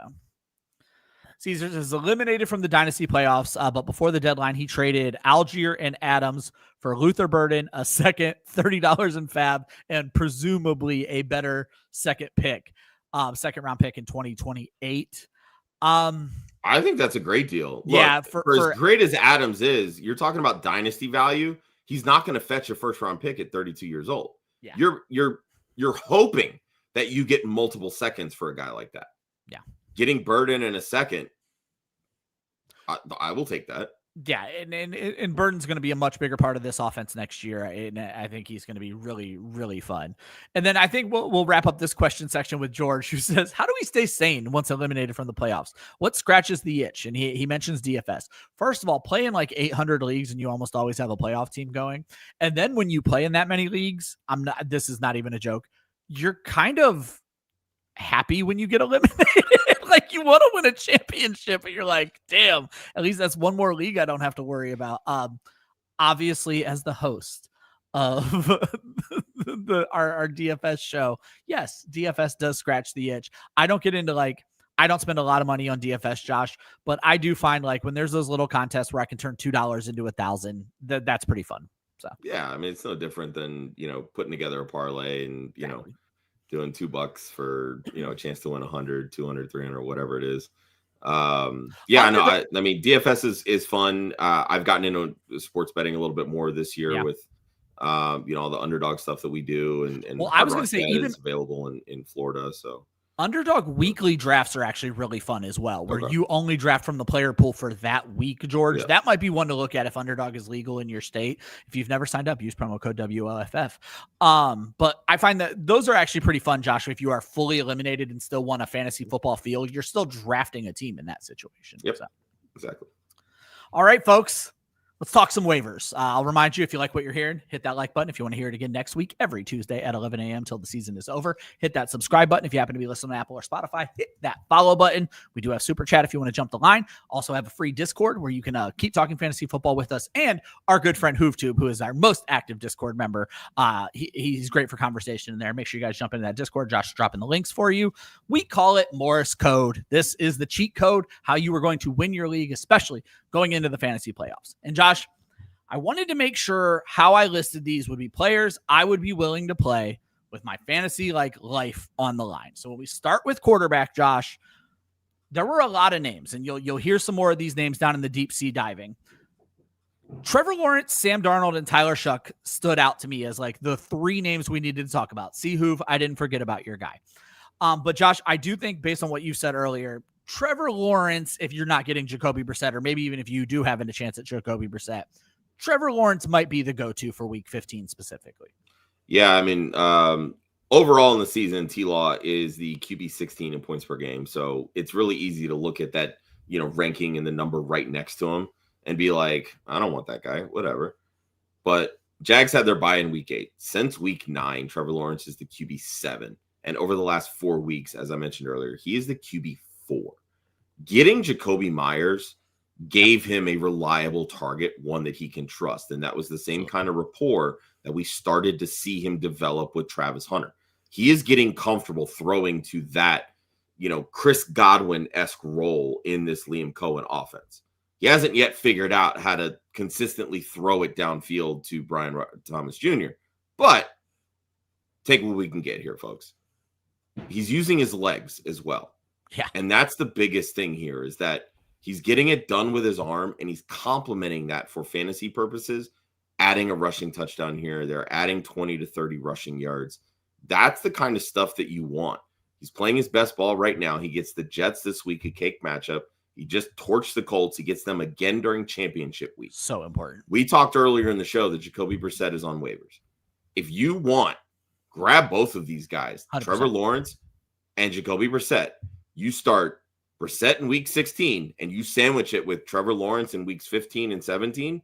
Caesars is eliminated from the dynasty playoffs, but before the deadline, he traded Algier and Adams for Luther Burden, a second, $30 in FAAB, and presumably a better second round pick in 2028. I think that's a great deal. Look, for as great as Adams is, you're talking about dynasty value. He's not going to fetch a first round pick at 32 years old. Yeah. You're hoping that you get multiple seconds for a guy like that. Yeah. Getting Burden in a second, I will take that. Yeah, and Burton's going to be a much bigger part of this offense next year, and I think he's going to be really, really fun. And then I think we'll wrap up this question section with George, who says, how do we stay sane once eliminated from the playoffs? What scratches the itch? And he mentions DFS. First of all, play in like 800 leagues, and you almost always have a playoff team going. And then when you play in that many leagues, this is not even a joke, you're kind of happy when you get eliminated. Like you want to win a championship, but you're like, damn, at least that's one more league I don't have to worry about. Obviously, as the host of our DFS show, yes, DFS does scratch the itch. I don't get into I don't spend a lot of money on DFS, Josh, but I do find when there's those little contests where I can turn $2 into $1,000, that's pretty fun. So yeah, I mean, it's no different than putting together a parlay and doing $2 for a chance to win 100, 200, 300, whatever it is. I mean, DFS is fun. I've gotten into sports betting a little bit more this year with all the underdog stuff that we do, and I was going to say even available in Florida. So underdog weekly drafts are actually really fun as well, where you only draft from the player pool for that week, George. That might be one to look at if underdog is legal in your state. If you've never signed up, use promo code WLFF. But I find that those are actually pretty fun, Joshua. If you are fully eliminated and still want a fantasy football field, you're still drafting a team in that situation. Yep, exactly. All right, folks. Let's talk some waivers. I'll remind you, if you like what you're hearing, hit that like button. If you want to hear it again next week, every Tuesday at 11 a.m. till the season is over, hit that subscribe button. If you happen to be listening to Apple or Spotify, hit that follow button. We do have Super Chat if you want to jump the line. Also have a free Discord where you can keep talking fantasy football with us and our good friend HoofTube, who is our most active Discord member. He's great for conversation in there. Make sure you guys jump into that Discord. Josh is dropping the links for you. We call it Morris Code. This is the cheat code, how you are going to win your league, especially going into the fantasy playoffs. And Josh, I wanted to make sure how I listed these would be players I would be willing to play with my fantasy life on the line. So when we start with quarterback, Josh, there were a lot of names, and you'll hear some more of these names down in the deep sea diving. Trevor Lawrence, Sam Darnold, and Tyler Shuck stood out to me as the three names we needed to talk about. See, Hoove, I didn't forget about your guy. But Josh, I do think based on what you said earlier, Trevor Lawrence, if you're not getting Jacoby Brissett, or maybe even if you do have a chance at Jacoby Brissett, Trevor Lawrence might be the go-to for week 15 specifically. Yeah, I mean, overall in the season, T-Law is the QB 16 in points per game. So it's really easy to look at that, ranking and the number right next to him and be like, I don't want that guy, whatever. But Jags had their bye in week 8. Since week 9, Trevor Lawrence is the QB 7. And over the last 4 weeks, as I mentioned earlier, he is the QB 4. Getting Jacoby Myers gave him a reliable target, one that he can trust. And that was the same kind of rapport that we started to see him develop with Travis Hunter. He is getting comfortable throwing to that, Chris Godwin-esque role in this Liam Cohen offense. He hasn't yet figured out how to consistently throw it downfield to Brian Thomas Jr. But take what we can get here, folks. He's using his legs as well. Yeah. And that's the biggest thing here, is that he's getting it done with his arm, and he's complementing that for fantasy purposes, adding a rushing touchdown here. They're adding 20 to 30 rushing yards. That's the kind of stuff that you want. He's playing his best ball right now. He gets the Jets this week, a cake matchup. He just torched the Colts. He gets them again during championship week. So important. We talked earlier in the show that Jacoby Brissett is on waivers. If you want, grab both of these guys, 100%. Trevor Lawrence and Jacoby Brissett. You start Brissett in week 16, and you sandwich it with Trevor Lawrence in weeks 15 and 17,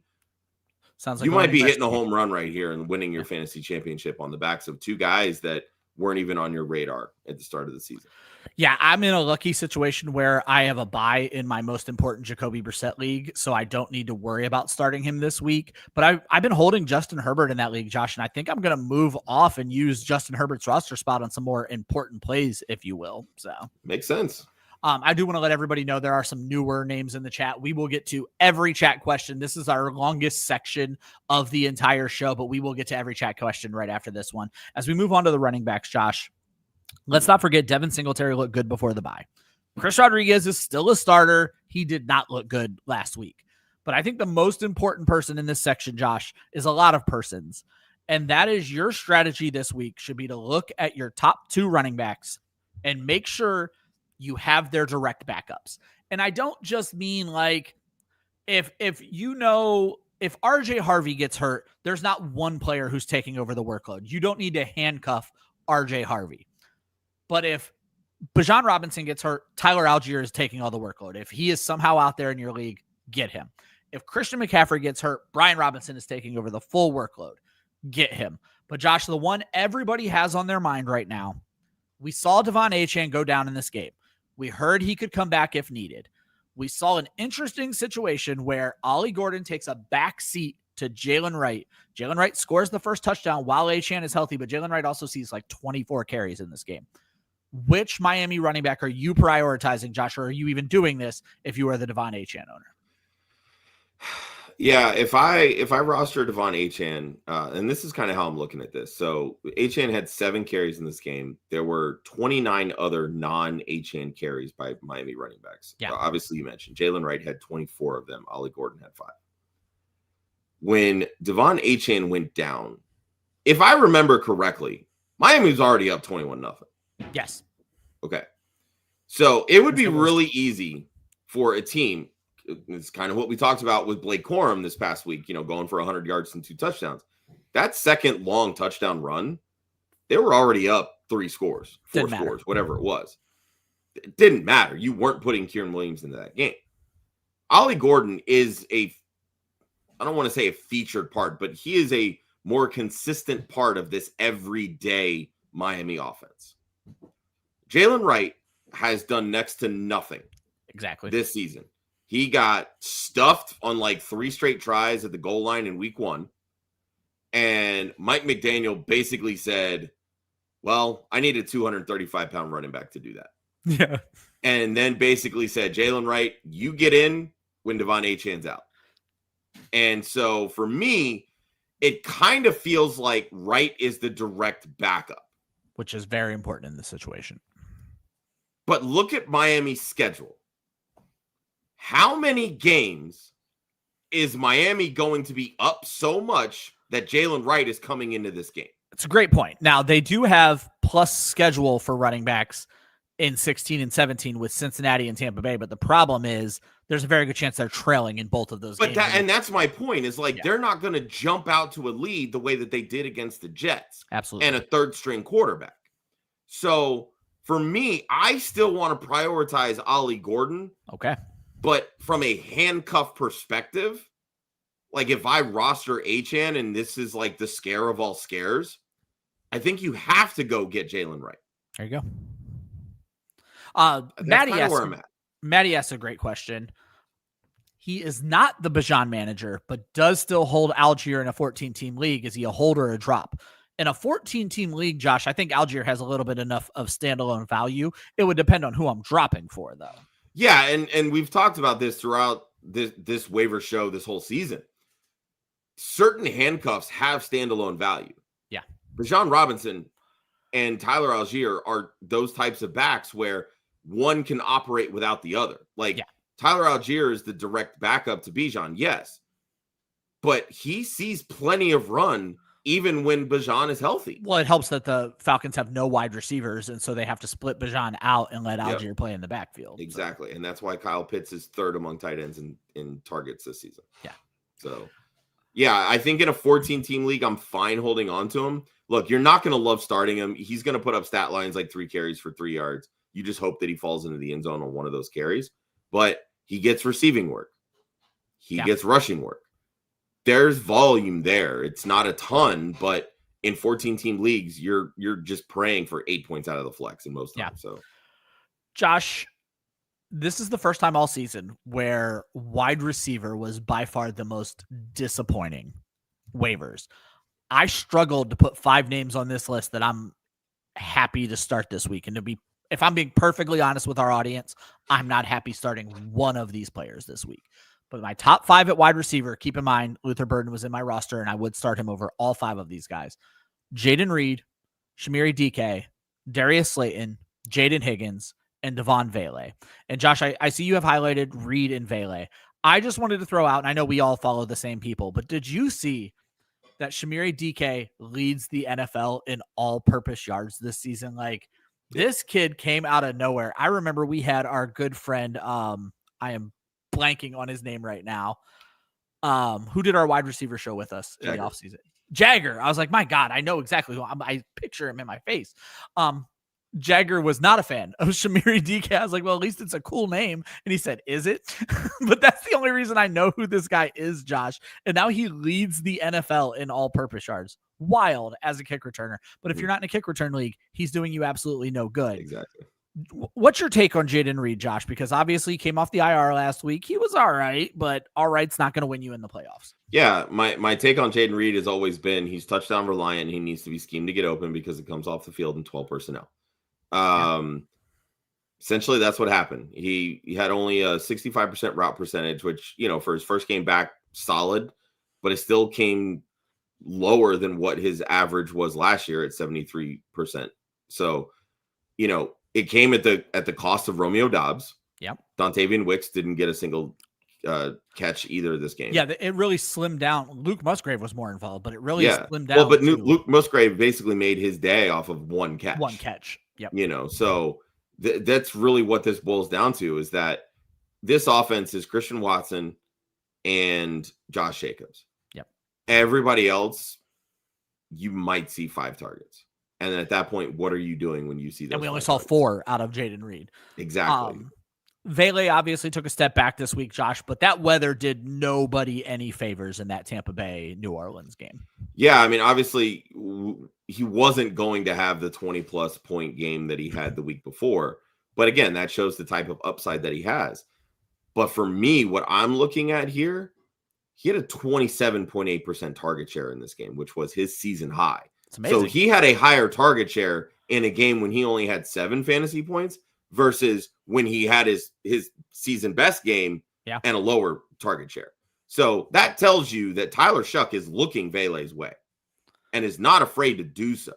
sounds like you might be hitting a home run right here and winning your fantasy championship on the backs of two guys that weren't even on your radar at the start of the season. Yeah, I'm in a lucky situation where I have a bye in my most important Jacoby Brissett league, so I don't need to worry about starting him this week. But I've been holding Justin Herbert in that league, Josh, and I think I'm going to move off and use Justin Herbert's roster spot on some more important plays, if you will. So makes sense. I do want to let everybody know there are some newer names in the chat. We will get to every chat question. This is our longest section of the entire show, but we will get to every chat question right after this one. As we move on to the running backs, Josh, let's not forget Devin Singletary looked good before the bye. Chris Rodriguez is still a starter. He did not look good last week. But I think the most important person in this section, Josh, is a lot of persons. And that is your strategy this week should be to look at your top 2 running backs and make sure you have their direct backups. And I don't just mean if RJ Harvey gets hurt, there's not one player who's taking over the workload. You don't need to handcuff RJ Harvey. But if Bijan Robinson gets hurt, Tyler Algier is taking all the workload. If he is somehow out there in your league, get him. If Christian McCaffrey gets hurt, Brian Robinson is taking over the full workload. Get him. But Josh, the one everybody has on their mind right now, we saw Devon Achane go down in this game. We heard he could come back if needed. We saw an interesting situation where Ollie Gordon takes a back seat to Jalen Wright. Jalen Wright scores the first touchdown while Achane is healthy, but Jalen Wright also sees like 24 carries in this game. Which Miami running back are you prioritizing, Josh, or are you even doing this if you are the Devon Achane owner? Yeah, if I roster Devon Achane, and this is kind of how I'm looking at this. So Achane had 7 carries in this game. There were 29 other non-Achane carries by Miami running backs. Yeah. Obviously, you mentioned Jalen Wright had 24 of them. Ollie Gordon had 5. When Devon Achane went down, if I remember correctly, Miami was already up 21-0. Yes. Okay. So it would be really easy for a team. It's kind of what we talked about with Blake Corum this past week, going for 100 yards and 2 touchdowns. That second long touchdown run, they were already up 3 scores, 4 scores, whatever it was. It didn't matter. You weren't putting Kieran Williams into that game. Ollie Gordon is I don't want to say a featured part, but he is a more consistent part of this everyday Miami offense. Jalen Wright has done next to nothing exactly this season. He got stuffed on like 3 straight tries at the goal line in week 1. And Mike McDaniel basically said, well, I need a 235-pound running back to do that. Yeah. And then basically said, Jalen Wright, you get in when Devon Achane's out. And so for me, it kind of feels like Wright is the direct backup. Which is very important in this situation. But look at Miami's schedule. How many games is Miami going to be up so much that Jalen Wright is coming into this game? It's a great point. Now, they do have plus schedule for running backs in 16 and 17 with Cincinnati and Tampa Bay, but the problem is there's a very good chance they're trailing in both of those games. And that's my point, is like they're not going to jump out to a lead the way that they did against the Jets. Absolutely. And a third-string quarterback. So, for me, I still want to prioritize Ollie Gordon. Okay. But from a handcuff perspective, like if I roster Achane and this is like the scare of all scares, I think you have to go get Jalen Wright. There you That's go. where I'm at. Maddie asked a great question. He is not the Bijan manager, but does still hold Algier in a 14-team league. Is he a hold or a drop? In a 14-team league, Josh, I think Algier has a little bit enough of standalone value. It would depend on who I'm dropping for, though. Yeah, and we've talked about this throughout this waiver show this whole season. Certain handcuffs have standalone value. Yeah. Bijan Robinson and Tyler Algier are those types of backs where one can operate without the other. Like Tyler Algier is the direct backup to Bijan, yes. But he sees plenty of run even when Bijan is healthy. Well, it helps that the Falcons have no wide receivers, and so they have to split Bijan out and let Algier play in the backfield. Exactly. So. And that's why Kyle Pitts is 3rd among tight ends in targets this season. Yeah. So, yeah, I think in a 14-team league, I'm fine holding on to him. Look, you're not going to love starting him. He's going to put up stat lines like 3 carries for 3 yards. You just hope that he falls into the end zone on one of those carries. But he gets receiving work. He gets rushing work. There's volume there. It's not a ton, but in 14-team leagues, you're just praying for 8 points out of the flex in most times. So, Josh, this is the first time all season where wide receiver was by far the most disappointing waivers. I struggled to put 5 names on this list that I'm happy to start this week. And if I'm being perfectly honest with our audience, I'm not happy starting one of these players this week. But my top 5 at wide receiver, keep in mind, Luther Burden was in my roster, and I would start him over all 5 of these guys. Jaden Reed, Shamiri DK, Darius Slayton, Jaden Higgins, and Devon Vele. And Josh, I see you have highlighted Reed and Vele. I just wanted to throw out, and I know we all follow the same people, but did you see that Shamiri DK leads the NFL in all-purpose yards this season? Like, this kid came out of nowhere. I remember we had our good friend, I am blanking on his name right now. Who did our wide receiver show with us in the offseason? Jagger. I was like, my God, I know exactly who I picture him in my face. Jagger was not a fan of Shamiri DK. I was like, well, at least it's a cool name. And he said, is it? But that's the only reason I know who this guy is, Josh. And now he leads the NFL in all-purpose yards. Wild as a kick returner. But if you're not in a kick return league, he's doing you absolutely no good. Exactly. What's your take on Jayden Reed, Josh? Because obviously he came off the IR last week. He was all right, but all right's not going to win you in the playoffs. Yeah, my take on Jayden Reed has always been he's touchdown reliant. He needs to be schemed to get open because it comes off the field in 12 personnel. Essentially that's what happened. He had only a 65% route percentage, which, for his first game back, solid, but it still came lower than what his average was last year at 73%. So, it came at the cost of Romeo Dobbs. Yep. Dontavian Wicks didn't get a single catch either this game. Yeah, it really slimmed down. Luke Musgrave was more involved, but it really slimmed down. Well, but Luke Musgrave basically made his day off of one catch. One catch. Yep. So that's really what this boils down to, is that this offense is Christian Watson and Josh Jacobs. Yep. Everybody else, you might see 5 targets. And then at that point, what are you doing when you see those? And we only saw 4 out of Jayden Reed. Exactly. Vele obviously took a step back this week, Josh, but that weather did nobody any favors in that Tampa Bay New Orleans game. Yeah, I mean, obviously he wasn't going to have the 20-plus point game that he had the week before. But again, that shows the type of upside that he has. But for me, what I'm looking at here, he had a 27.8% target share in this game, which was his season high. It's amazing. So he had a higher target share in a game when he only had 7 fantasy points versus when he had his season best game and a lower target share. So that tells you that Tyler Shuck is looking Vele's way and is not afraid to do so.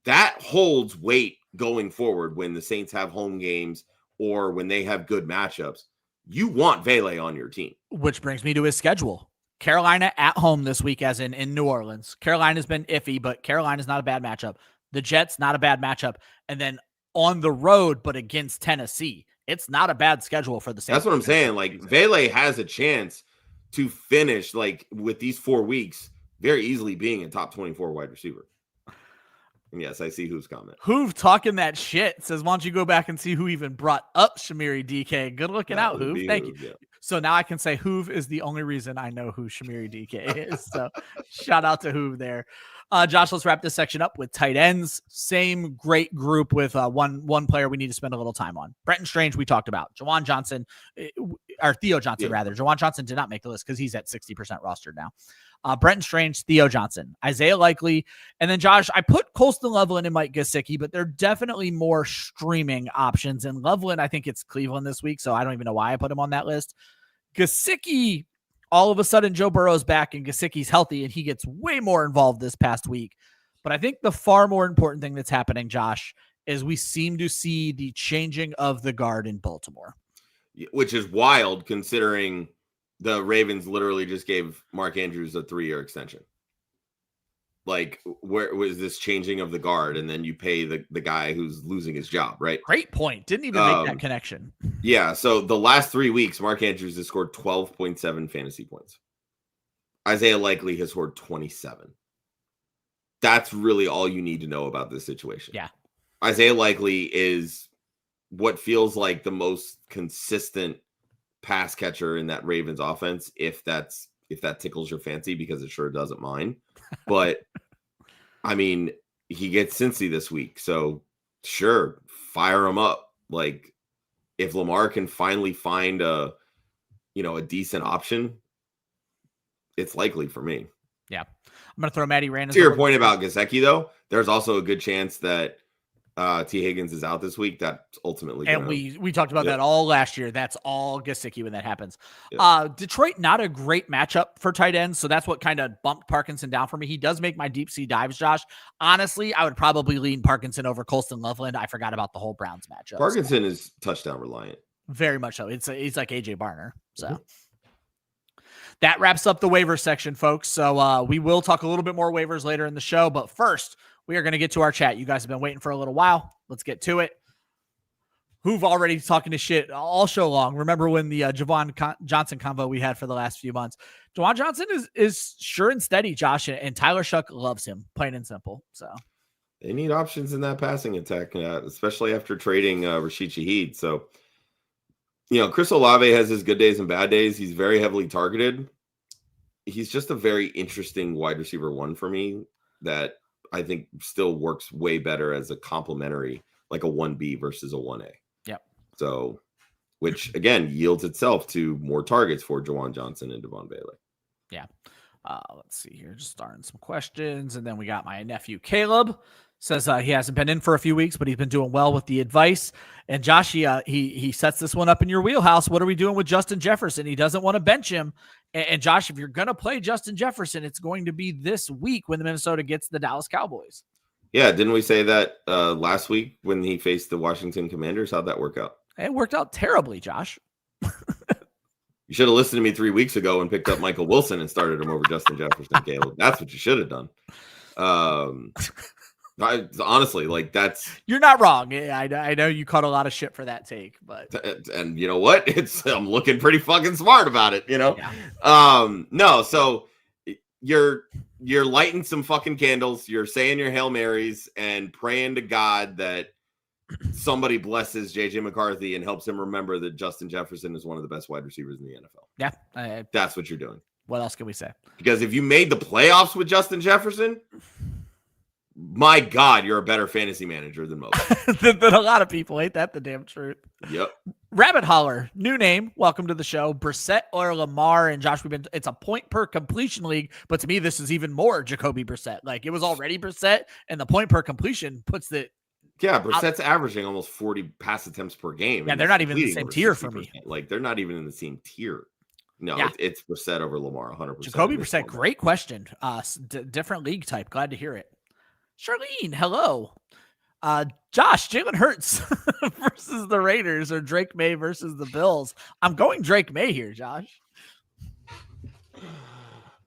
That holds weight going forward when the Saints have home games or when they have good matchups. You want Vele on your team. Which brings me to his schedule. Carolina at home this week, as in New Orleans. Carolina's been iffy, but Carolina's not a bad matchup. The Jets, not a bad matchup. And then on the road, but against Tennessee. It's not a bad schedule for the Saints. That's what I'm saying. Like, Vele has a chance to finish, like, with these 4 weeks, very easily being a top 24 wide receiver. And yes, I see Hoov's comment. Hoov talking that shit. Says, why don't you go back and see who even brought up Shamiri DK? Good looking out, Hoov. Thank you. Yeah. So now I can say Hoov is the only reason I know who Shamiri DK is. So shout out to Hoov there. Josh, let's wrap this section up with tight ends. Same great group with one player we need to spend a little time on. Brenton Strange, we talked about. Jawan Johnson, or Theo Johnson, rather. Jawan Johnson did not make the list because he's at 60% rostered now. Brenton Strange, Theo Johnson, Isaiah Likely, and then Josh, I put Colston Loveland and Mike Gesicki, but they're definitely more streaming options. And Loveland, I think it's Cleveland this week, so I don't even know why I put him on that list. Gesicki, all of a sudden, Joe Burrow's back and Gesicki's healthy, and he gets way more involved this past week. But I think the far more important thing that's happening, Josh, is we seem to see the changing of the guard in Baltimore. Which is wild, considering the Ravens literally just gave Mark Andrews a 3-year extension. Like, where was this changing of the guard? And then you pay the guy who's losing his job, right? Great point. Didn't even make that connection. Yeah. So the last 3 weeks, Mark Andrews has scored 12.7 fantasy points. Isaiah Likely has scored 27. That's really all you need to know about this situation. Yeah. Isaiah Likely is what feels like the most consistent pass catcher in that Ravens offense, if that tickles your fancy, because it sure doesn't mine. But I mean, he gets Cincy this week, so sure, fire him up. Like, if Lamar can finally find a decent option, it's Likely for me. Yeah, I'm gonna throw Matty Randall. To your point about Gesicki, though, there's also a good chance that T. Higgins is out this week. That ultimately, and we talked about that all last year. That's all Gesicki when that happens. Yeah. Detroit, not a great matchup for tight ends, so that's what kind of bumped Parkinson down for me. He does make my deep sea dives, Josh. Honestly, I would probably lean Parkinson over Colston Loveland. I forgot about the whole Browns matchup. Parkinson is touchdown reliant, very much so. He's like AJ Barner. So that wraps up the waiver section, folks. So we will talk a little bit more waivers later in the show, but first, we are going to get to our chat. You guys have been waiting for a little while. Let's get to it. who've already talking to shit all show long. Remember when the Javon Johnson convo we had for the last few months? Jawan Johnson is sure and steady, Josh, and Tyler Shuck loves him, plain and simple. So they need options in that passing attack, especially after trading Rashid Shaheed. So, Chris Olave has his good days and bad days. He's very heavily targeted. He's just a very interesting wide receiver one for me that I think still works way better as a complementary, like a 1B versus a 1A. Yep. So, which again yields itself to more targets for Jawan Johnson and Devon Bailey. Yeah. Let's see here. Just starting some questions. And then we got my nephew, Caleb. Says he hasn't been in for a few weeks, but he's been doing well with the advice. And Josh, he sets this one up in your wheelhouse. What are we doing with Justin Jefferson? He doesn't want to bench him. And Josh, if you're going to play Justin Jefferson, it's going to be this week when the Minnesota gets the Dallas Cowboys. Yeah, didn't we say that last week when he faced the Washington Commanders? How'd that work out? It worked out terribly, Josh. You should have listened to me 3 weeks ago and picked up Michael Wilson and started him over Justin Jefferson, Caleb. That's what you should have done. Honestly, like that's... You're not wrong. I know you caught a lot of shit for that take, but... And you know what? I'm looking pretty fucking smart about it, Yeah. No, so you're lighting some fucking candles. You're saying your Hail Marys and praying to God that somebody blesses JJ McCarthy and helps him remember that Justin Jefferson is one of the best wide receivers in the NFL. Yeah. That's what you're doing. What else can we say? Because if you made the playoffs with Justin Jefferson, my God, you're a better fantasy manager than most. than a lot of people. Ain't that the damn truth? Yep. Rabbit Holler, new name. Welcome to the show. Brissett or Lamar. And Josh, it's a point per completion league, but to me, this is even more Jacoby Brissett. Like it was already Brissett, and the point per completion puts it. Yeah, Brissett's averaging almost 40 pass attempts per game. Yeah, they're not even in the same tier for me. Like they're not even in the same tier. No, yeah. it's Brissett over Lamar 100%. Jacoby Brissett, great question. Different league type. Glad to hear it. Charlene, hello. Josh, Jalen Hurts versus the Raiders or Drake May versus the Bills. I'm going Drake May here, Josh.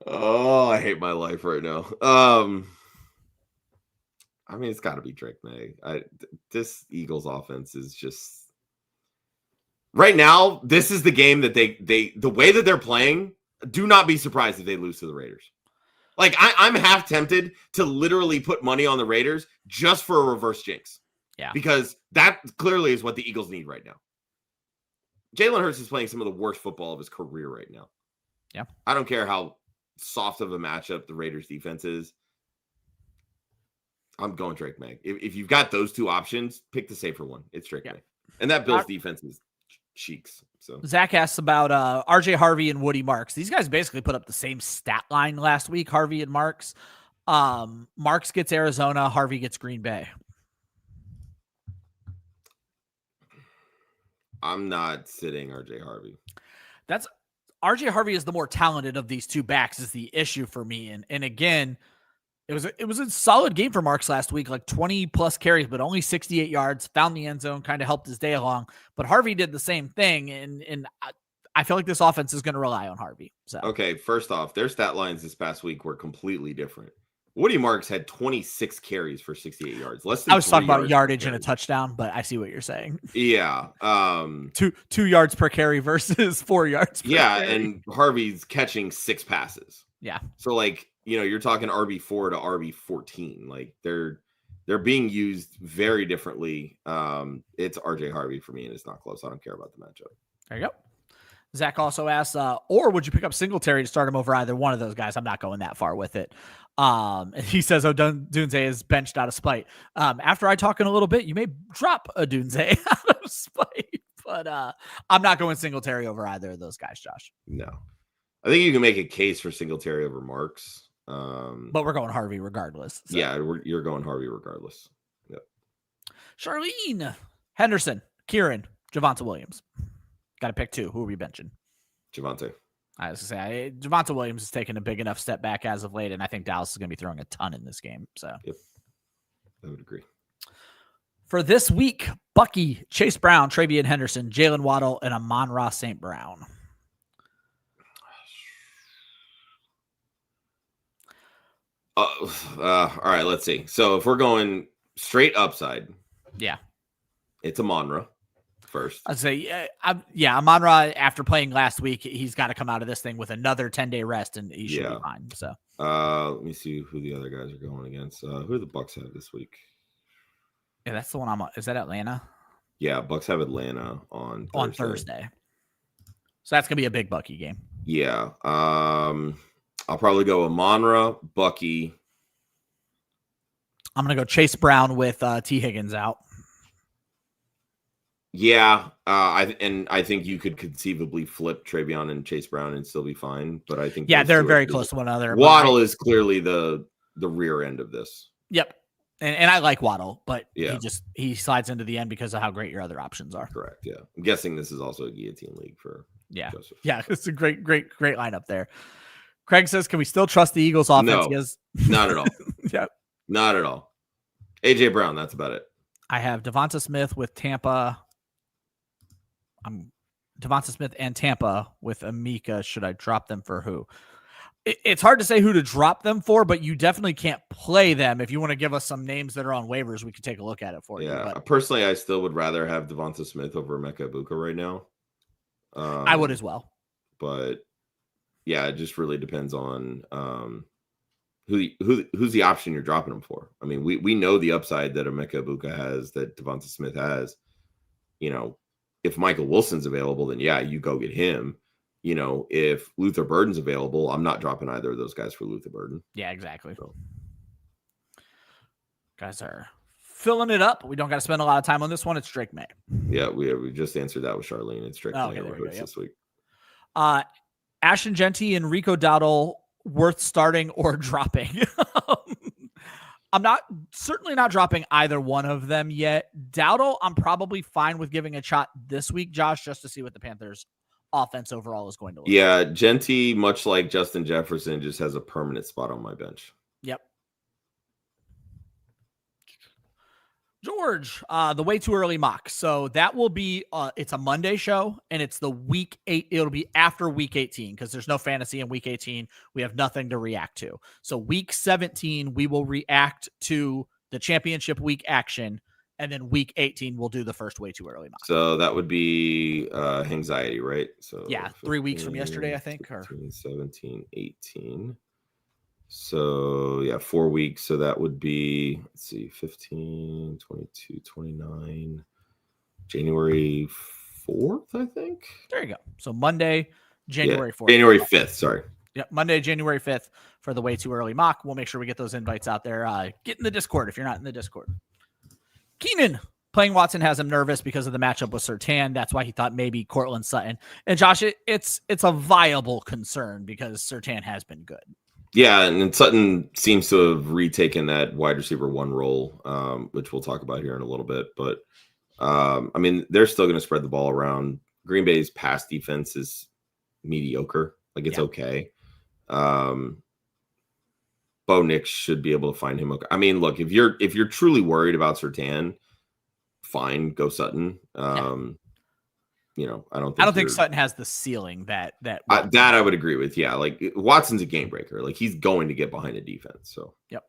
Oh, I hate my life right now. I mean, it's got to be Drake May. This Eagles offense is just right now. This is the game that the way that they're playing. Do not be surprised if they lose to the Raiders. Like I'm half tempted to literally put money on the Raiders just for a reverse jinx. Yeah, because that clearly is what the Eagles need right now. Jalen Hurts is playing some of the worst football of his career right now. Yeah, I don't care how soft of a matchup the Raiders defense is. I'm going Drake May. If you've got those two options, pick the safer one. It's Drake May. And that Bills defense is cheeks. So Zach asks about RJ Harvey and Woody Marks. These guys basically put up the same stat line last week, Harvey and Marks. Marks gets Arizona, Harvey gets Green Bay. I'm not sitting RJ Harvey. RJ Harvey is the more talented of these two backs is the issue for me. And again, it was a solid game for Marks last week, like 20 plus carries, but only 68 yards, found the end zone, kind of helped his day along. But Harvey did the same thing. And I feel like this offense is going to rely on Harvey. So okay, first off, their stat lines this past week were completely different. Woody Marks had 26 carries for 68 yards. I was talking about yardage and a touchdown, but I see what you're saying. Yeah. 2 yards per carry versus 4 yards per carry. And Harvey's catching 6 passes. Yeah. So like, you're talking RB4 to RB14. Like they're being used very differently. It's RJ Harvey for me, and it's not close. I don't care about the matchup. There you go. Zach also asks, or would you pick up Singletary to start him over either one of those guys? I'm not going that far with it. He says, Dunze is benched out of spite. After I talk in a little bit, you may drop a Dunze out of spite, but I'm not going Singletary over either of those guys, Josh. No. I think you can make a case for Singletary over Marks. But we're going Harvey regardless. So. Yeah, you're going Harvey regardless. Yep. Charlene, Henderson, Kieran, Javonte Williams. Got to pick 2. Who are we benching? Javonte. I was going to say, Javonte Williams has taken a big enough step back as of late, and I think Dallas is going to be throwing a ton in this game. So, yep, I would agree. For this week, Bucky, Chase Brown, Travion Henderson, Jalen Waddle, and Amon-Ra St. Brown. All right, let's see. So if we're going straight upside, yeah, it's Amon-Ra. first. I'd say, Amon-Ra, after playing last week, he's got to come out of this thing with another 10-day rest, and he should be fine. So, let me see who the other guys are going against. Who do the Bucks have this week? Yeah, that's the one I'm on. Is that Atlanta? Yeah, Bucks have Atlanta on Thursday. So that's gonna be a big Bucky game. Yeah. I'll probably go Amon-Ra, Bucky. I'm gonna go Chase Brown with T. Higgins out. Yeah, I think you could conceivably flip Travion and Chase Brown and still be fine. But I think they're very close to one another. Waddle is clearly the rear end of this. Yep. And I like Waddle, but yeah. he slides into the end because of how great your other options are. Correct. Yeah. I'm guessing this is also a guillotine league for Joseph. Yeah. It's a great lineup there. Craig says, can we still trust the Eagles offense? No, not at all. Yeah. Not at all. AJ Brown, that's about it. I have Devonta Smith with Tampa. Devonta Smith and Tampa with Amika. Should I drop them for who? It's hard to say who to drop them for, but you definitely can't play them. If you want to give us some names that are on waivers, we can take a look at it for you. Yeah, personally, I still would rather have Devonta Smith over Emeka Egbuka right now. I would as well. But yeah, it just really depends on who's the option you're dropping them for. I mean, we know the upside that Emeka Egbuka has, that Devonta Smith has. You know, if Michael Wilson's available, then yeah, you go get him. You know, if Luther Burden's available, I'm not dropping either of those guys for Luther Burden. Yeah, exactly. So. Guys are filling it up. We don't got to spend a lot of time on this one. It's Drake May. Yeah, we just answered that with Charlene. It's Drake May this week. Ashton Genty and Rico Dowdle worth starting or dropping. I'm certainly not dropping either one of them yet. Dowdle, I'm probably fine with giving a shot this week, Josh, just to see what the Panthers offense overall is going to look like. Genty, much like Justin Jefferson, just has a permanent spot on my bench. Yep. George, the way too early mock. So that will be it's a Monday show, and it's the week 8. It'll be after week 18 because there's no fantasy in week 18. We have nothing to react to. So week 17, we will react to the championship week action. And then week 18, we'll do the first way too early mock. So that would be anxiety, right? So yeah, 3 weeks from yesterday, I think. 15, 17, 18. So yeah, 4 weeks. So that would be, let's see, 15, 22, 29, January 4th, I think. There you go. So Monday, January 4th. January 5th, sorry. Yep, Monday, January 5th for the way too early mock. We'll make sure we get those invites out there. Get in the Discord if you're not in the Discord. Keenan playing Watson has him nervous because of the matchup with Surtain. That's why he thought maybe Cortland Sutton. And Josh, it's a viable concern because Surtain has been good. Yeah, and Sutton seems to have retaken that wide receiver 1 role, which we'll talk about here in a little bit. But, I mean, they're still going to spread the ball around. Green Bay's pass defense is mediocre. Like, it's okay. Bo Nix should be able to find him. I mean, look, if you're truly worried about Surtain, fine, go Sutton. You know, I don't think Sutton has the ceiling that I would agree with. Yeah, like Watson's a game breaker. Like he's going to get behind a defense. So yep.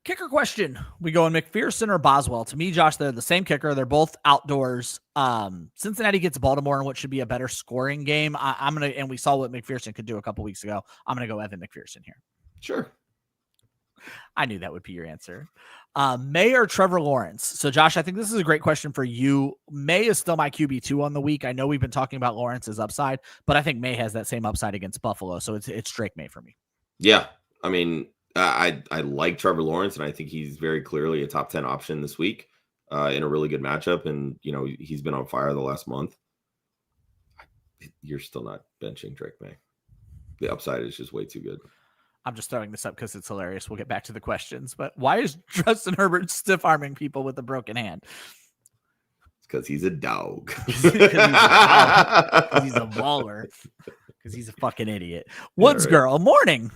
Kicker question: we go in McPherson or Boswell? To me, Josh, they're the same kicker. They're both outdoors. Cincinnati gets Baltimore in what should be a better scoring game. I'm gonna, and we saw what McPherson could do a couple weeks ago. I'm gonna go Evan McPherson here. Sure. I knew that would be your answer. May or Trevor Lawrence? So, Josh, I think this is a great question for you. May is still my QB2 on the week. I know we've been talking about Lawrence's upside, but I think May has that same upside against Buffalo. So it's Drake May for me. Yeah. I mean, I like Trevor Lawrence, and I think he's very clearly a top 10 option this week in a really good matchup. And, you know, he's been on fire the last month. You're still not benching Drake May. The upside is just way too good. I'm just throwing this up because it's hilarious. We'll get back to the questions. But why is Justin Herbert stiff-arming people with a broken hand? It's because he's a dog. Because he's a baller. Because he's a fucking idiot. Woods Girl, morning.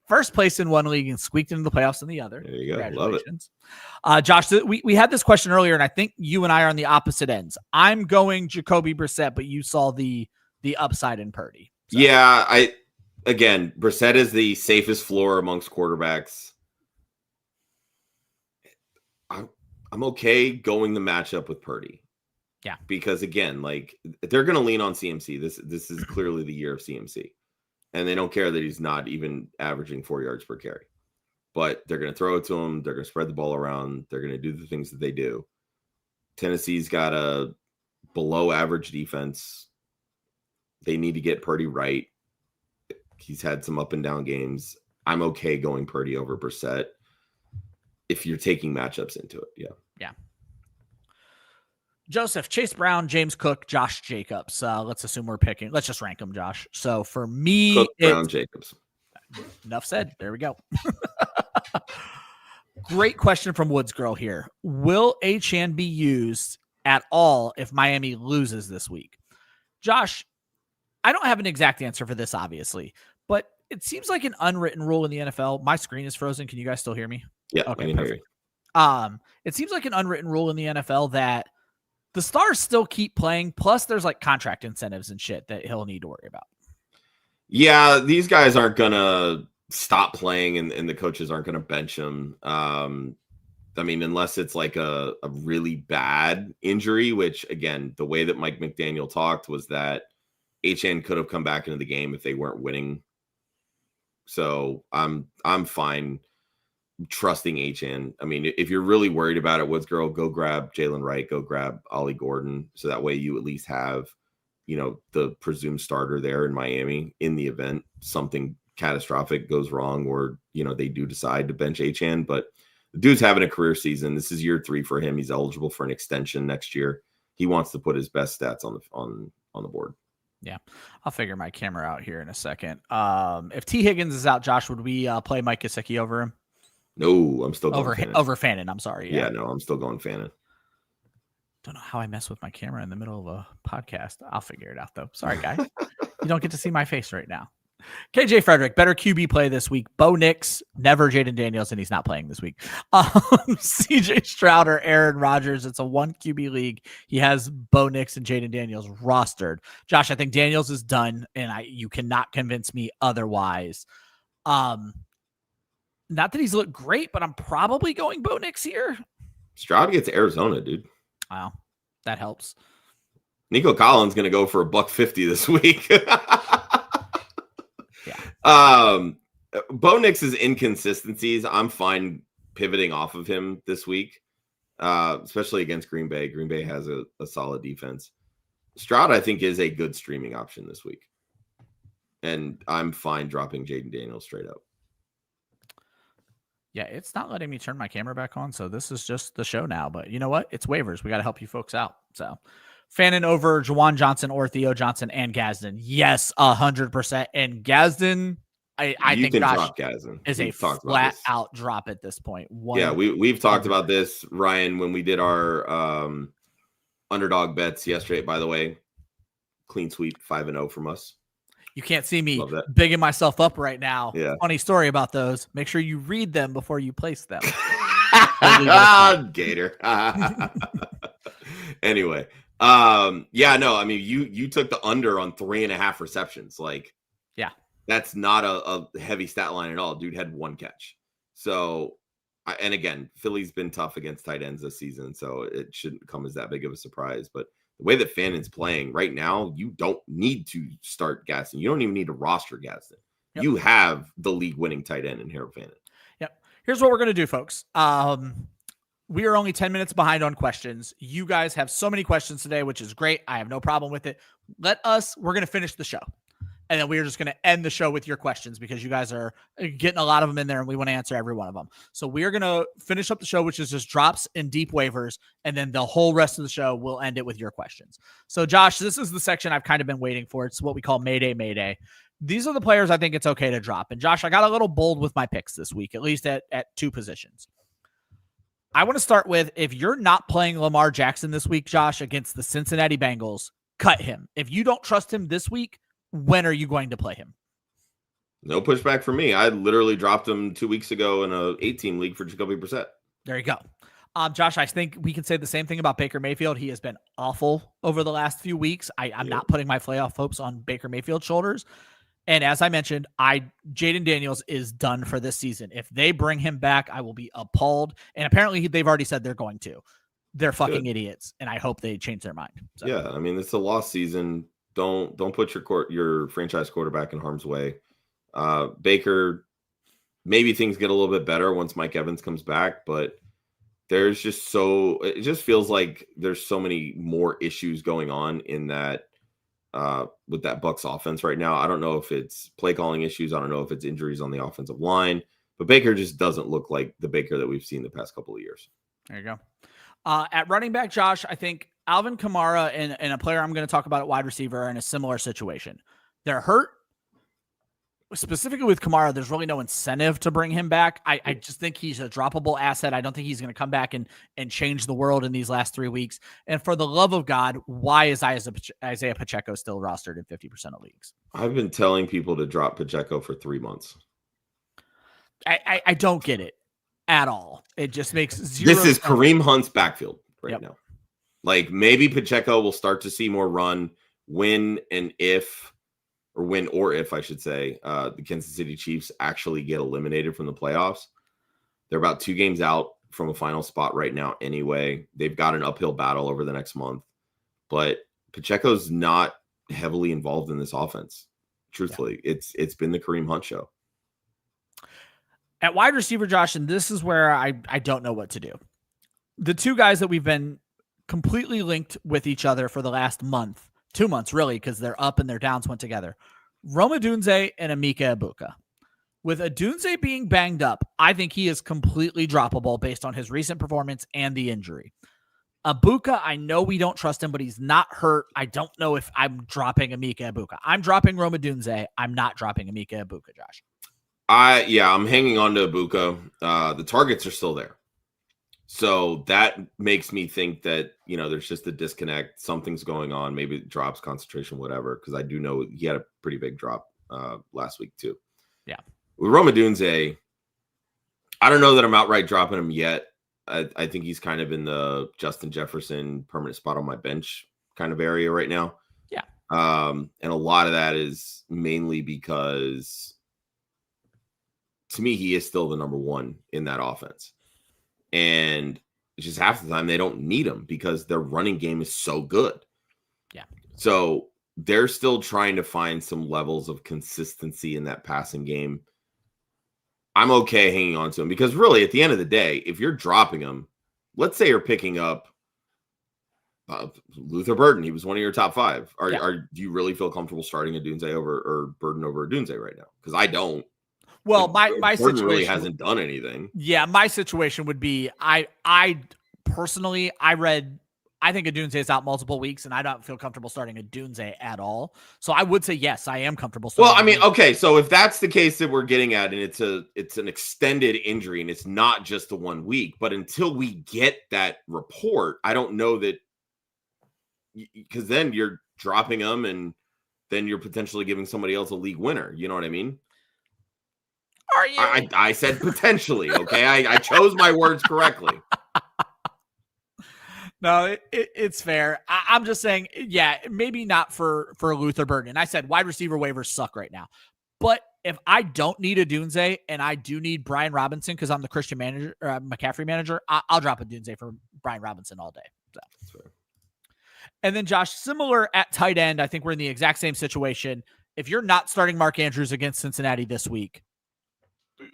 First place in one league and squeaked into the playoffs in the other. There you go. Congratulations. Love it. Josh, we had this question earlier, and I think you and I are on the opposite ends. I'm going Jacoby Brissett, but you saw the upside in Purdy. So. Yeah, Again, Brissett is the safest floor amongst quarterbacks. I'm okay going the matchup with Purdy. Yeah. Because again, like they're going to lean on CMC. This is clearly the year of CMC. And they don't care that he's not even averaging 4 yards per carry. But they're going to throw it to him. They're going to spread the ball around. They're going to do the things that they do. Tennessee's got a below average defense. They need to get Purdy right. He's had some up and down games. I'm okay going Purdy over Brissett if you're taking matchups into it. Yeah. Yeah. Joseph, Chase Brown, James Cook, Josh Jacobs. Let's assume we're picking. Let's just rank them, Josh. So for me, Cook, Brown, Jacobs. Enough said. There we go. Great question from Woods Girl here. Will Achane be used at all if Miami loses this week? Josh, I don't have an exact answer for this, obviously, but it seems like an unwritten rule in the NFL. My screen is frozen. Can you guys still hear me? Yeah. Okay, perfect. It seems like an unwritten rule in the NFL that the stars still keep playing. Plus, there's like contract incentives and shit that he'll need to worry about. Yeah, these guys aren't going to stop playing and the coaches aren't going to bench him. I mean, unless it's like a really bad injury, which, again, the way that Mike McDaniel talked was that Achane could have come back into the game if they weren't winning. So I'm fine trusting Achane. I mean, if you're really worried about it, Woods Girl, go grab Jalen Wright, go grab Ollie Gordon. So that way you at least have, the presumed starter there in Miami in the event something catastrophic goes wrong or, they do decide to bench Achane. But the dude's having a career season. This is year 3 for him. He's eligible for an extension next year. He wants to put his best stats on the board. Yeah, I'll figure my camera out here in a second. If T. Higgins is out, Josh, would we play Mike Gesicki over him? No, I'm still going over Fannin. I'm sorry. Yeah, no, I'm still going Fannin. Don't know how I mess with my camera in the middle of a podcast. I'll figure it out, though. Sorry, guys. You don't get to see my face right now. KJ Frederick, better QB play this week. Bo Nix, never Jaden Daniels, and he's not playing this week. CJ Stroud or Aaron Rodgers. It's a 1 QB league. He has Bo Nix and Jaden Daniels rostered. Josh, I think Daniels is done, and you cannot convince me otherwise. Not that he's looked great, but I'm probably going Bo Nix here. Stroud gets Arizona, dude. Wow, that helps. Nico Collins going to go for $150 this week. Yeah. Bo Nix's inconsistencies, I'm fine pivoting off of him this week, especially against Green Bay. Green Bay has a solid defense. Stroud, I think, is a good streaming option this week. And I'm fine dropping Jaden Daniels straight up. Yeah, it's not letting me turn my camera back on, so this is just the show now. But you know what? It's waivers. We got to help you folks out. So Fannin over Juwan Johnson or Theo Johnson and Gazden. Yes, 100%. And Gazden, I think Josh is a flat out drop at this point. Yeah, we've talked about this, Ryan, when we did our underdog bets yesterday. By the way, clean sweep 5-0 from us. You can't see me bigging myself up right now. Yeah. Funny story about those. Make sure you read them before you place them. Gator. Anyway. Yeah, no, I mean, you took the under on 3.5 receptions. Like, yeah, that's not a heavy stat line at all. Dude had 1 catch. So, and again, Philly's been tough against tight ends this season, so it shouldn't come as that big of a surprise. But the way that Fannin's playing right now, you don't need to start Gaston. You don't even need to roster Gaston. Yep. You have the league-winning tight end in Harold Fannin. Yep. Here's what we're going to do, folks. We are only 10 minutes behind on questions. You guys have so many questions today, which is great. I have no problem with it. We're going to finish the show. And then we're just going to end the show with your questions because you guys are getting a lot of them in there and we want to answer every one of them. So we are going to finish up the show, which is just drops and deep waivers. And then the whole rest of the show, we'll end it with your questions. So Josh, this is the section I've kind of been waiting for. It's what we call Mayday, Mayday. These are the players I think it's okay to drop. And Josh, I got a little bold with my picks this week, at least at 2 positions. I want to start with, if you're not playing Lamar Jackson this week, Josh, against the Cincinnati Bengals, cut him. If you don't trust him this week, when are you going to play him? No pushback for me. I literally dropped him 2 weeks ago in a 8-team league for Jacoby Brissett. There you go. Josh, I think we can say the same thing about Baker Mayfield. He has been awful over the last few weeks. I'm not putting my playoff hopes on Baker Mayfield's shoulders. And as I mentioned, Jaden Daniels is done for this season. If they bring him back, I will be appalled. And apparently they've already said they're going to. they're fucking idiots, and I hope they change their mind. So. Yeah, I mean, it's a lost season. Don't put your franchise quarterback in harm's way. Baker, maybe things get a little bit better once Mike Evans comes back, but it just feels like there's so many more issues going on in that with that Bucs offense right now. I don't know if it's play calling issues. I don't know if it's injuries on the offensive line, but Baker just doesn't look like the Baker that we've seen the past couple of years. There you go. At running back, Josh, I think Alvin Kamara and a player I'm going to talk about at wide receiver are in a similar situation. They're hurt. Specifically with Kamara, there's really no incentive to bring him back. I just think he's a droppable asset. I don't think he's going to come back and change the world in these last 3 weeks. And for the love of God, why is Isaiah Pacheco still rostered in 50% of leagues? I've been telling people to drop Pacheco for 3 months. I don't get it at all. It just makes zero This is sense. Kareem Hunt's backfield right Yep. now. Like maybe Pacheco will start to see more run when or if I should say, the Kansas City Chiefs actually get eliminated from the playoffs. They're about 2 games out from a final spot right now anyway. They've got an uphill battle over the next month. But Pacheco's not heavily involved in this offense. Truthfully, it's been the Kareem Hunt show. At wide receiver, Josh, and this is where I don't know what to do. The 2 guys that we've been completely linked with each other for the last month, 2 months really, because their up and their downs went together. Rome Odunze and Emeka Egbuka. With Odunze being banged up, I think he is completely droppable based on his recent performance and the injury. Egbuka, I know we don't trust him, but he's not hurt. I don't know if I'm dropping Emeka Egbuka. I'm dropping Rome Odunze. I'm not dropping Emeka Egbuka, Josh. I'm hanging on to Egbuka. The targets are still there. So that makes me think that, there's just a disconnect. Something's going on. Maybe it drops concentration, whatever, because I do know he had a pretty big drop last week too. Yeah. With Rome Odunze, I don't know that I'm outright dropping him yet. I think he's kind of in the Justin Jefferson permanent spot on my bench kind of area right now. Yeah. And a lot of that is mainly because to me, he is still the number 1 in that offense. And it's just half the time they don't need him because their running game is so good. Yeah. So they're still trying to find some levels of consistency in that passing game. I'm okay hanging on to him because really at the end of the day, if you're dropping him, let's say you're picking up Luther Burden. He was one of your top 5. Do you really feel comfortable starting Odunze or Burden over Odunze right now? Because I don't. Well, my situation really hasn't done anything. Yeah, my situation would be I personally I think Odunze is out multiple weeks, and I don't feel comfortable starting Odunze at all. So I would say yes, I am comfortable starting. Well, I mean, okay, so if that's the case that we're getting at, and it's an extended injury, and it's not just the 1 week, but until we get that report, I don't know that because then you're dropping them, and then you're potentially giving somebody else a league winner. You know what I mean? Are you? I said potentially, okay? I chose my words correctly. No, it's fair. I'm just saying, yeah, maybe not for Luther Burden. And I said wide receiver waivers suck right now. But if I don't need Odunze and I do need Brian Robinson because I'm the Christian manager, McCaffrey manager, I'll drop Odunze for Brian Robinson all day. So. That's fair. And then Josh, similar at tight end, I think we're in the exact same situation. If you're not starting Mark Andrews against Cincinnati this week,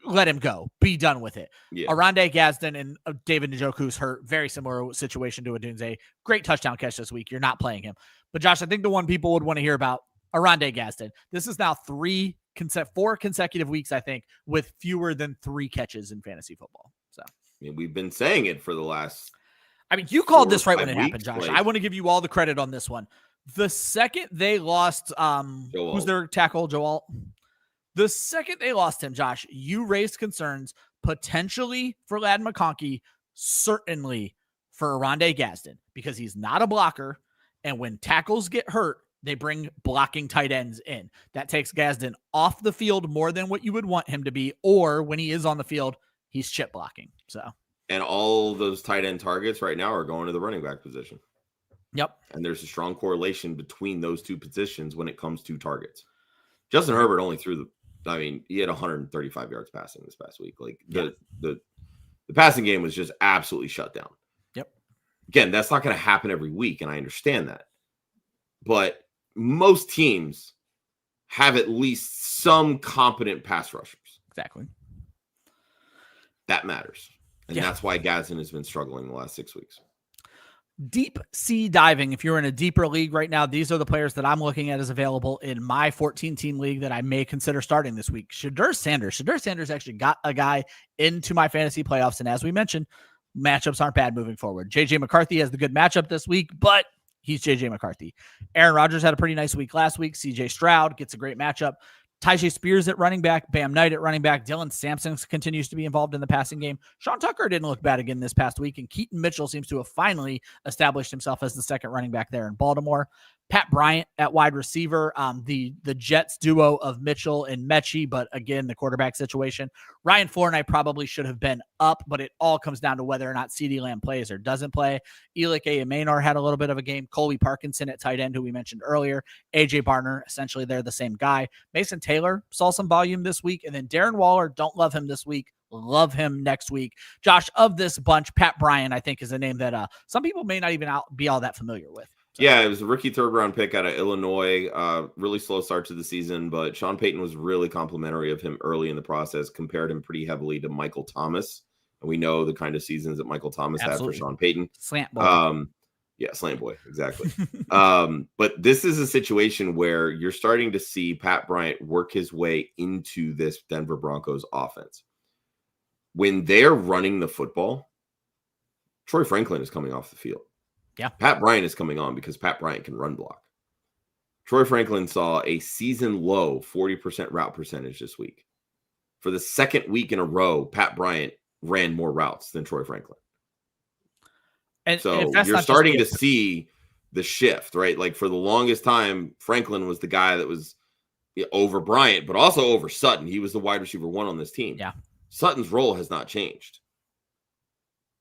let him go. Be done with it. Yeah. Arande Gadsden and David Njoku's hurt. Very similar situation to Odunze. Great touchdown catch this week. You're not playing him. But Josh, I think the one people would want to hear about, Arande Gadsden. This is now 4 consecutive weeks, I think, with fewer than 3 catches in fantasy football. So I mean, we've been saying it for the last. I mean, you called this right when it weeks, happened, Josh. I want to give you all the credit on this one. The second they lost, who's their tackle, Joel? The second they lost him, Josh, you raised concerns potentially for Ladd McConkey, certainly for Arande Gadsden, because he's not a blocker. And when tackles get hurt, they bring blocking tight ends in. That takes Gadsden off the field more than what you would want him to be. Or when he is on the field, he's chip blocking. And all those tight end targets right now are going to the running back position. Yep. And there's a strong correlation between those 2 positions when it comes to targets. Justin Herbert only threw he had 135 yards passing this past week. Like the passing game was just absolutely shut down. Yep. Again, that's not going to happen every week, and I understand that. But most teams have at least some competent pass rushers. Exactly. That matters. And that's why Gadsden has been struggling the last 6 weeks. Deep sea diving. If you're in a deeper league right now, these are the players that I'm looking at as available in my 14-team league that I may consider starting this week. Shadur Sanders actually got a guy into my fantasy playoffs. And as we mentioned, matchups aren't bad moving forward. JJ McCarthy has the good matchup this week, but he's JJ McCarthy. Aaron Rodgers had a pretty nice week last week. CJ Stroud gets a great matchup. Tyjae Spears at running back, Bam Knight at running back, Dylan Sampson continues to be involved in the passing game. Sean Tucker didn't look bad again this past week, and Keaton Mitchell seems to have finally established himself as the second running back there in Baltimore. Pat Bryant at wide receiver, the Jets duo of Mitchell and Mechie, but again, the quarterback situation. Ryan Flournoy probably should have been up, but it all comes down to whether or not CeeDee Lamb plays or doesn't play. Elick Maynor had a little bit of a game. Colby Parkinson at tight end, who we mentioned earlier. AJ Barner, essentially they're the same guy. Mason Taylor saw some volume this week, and then Darren Waller, don't love him this week. Love him next week. Josh, of this bunch, Pat Bryant, I think, is a name that some people may not even be all that familiar with. So. Yeah, it was a rookie third-round pick out of Illinois. Really slow start to the season, but Sean Payton was really complimentary of him early in the process, compared him pretty heavily to Michael Thomas. And we know the kind of seasons that Michael Thomas had for Sean Payton. Slant boy. Yeah, slant boy, exactly. But this is a situation where you're starting to see Pat Bryant work his way into this Denver Broncos offense. When they're running the football, Troy Franklin is coming off the field. Yeah. Pat Bryant is coming on because Pat Bryant can run block. Troy Franklin saw a season low 40% route percentage this week. For the second week in a row, Pat Bryant ran more routes than Troy Franklin. And so you're starting to see the shift, right? Like for the longest time, Franklin was the guy that was over Bryant, but also over Sutton. He was the wide receiver one on this team. Yeah. Sutton's role has not changed.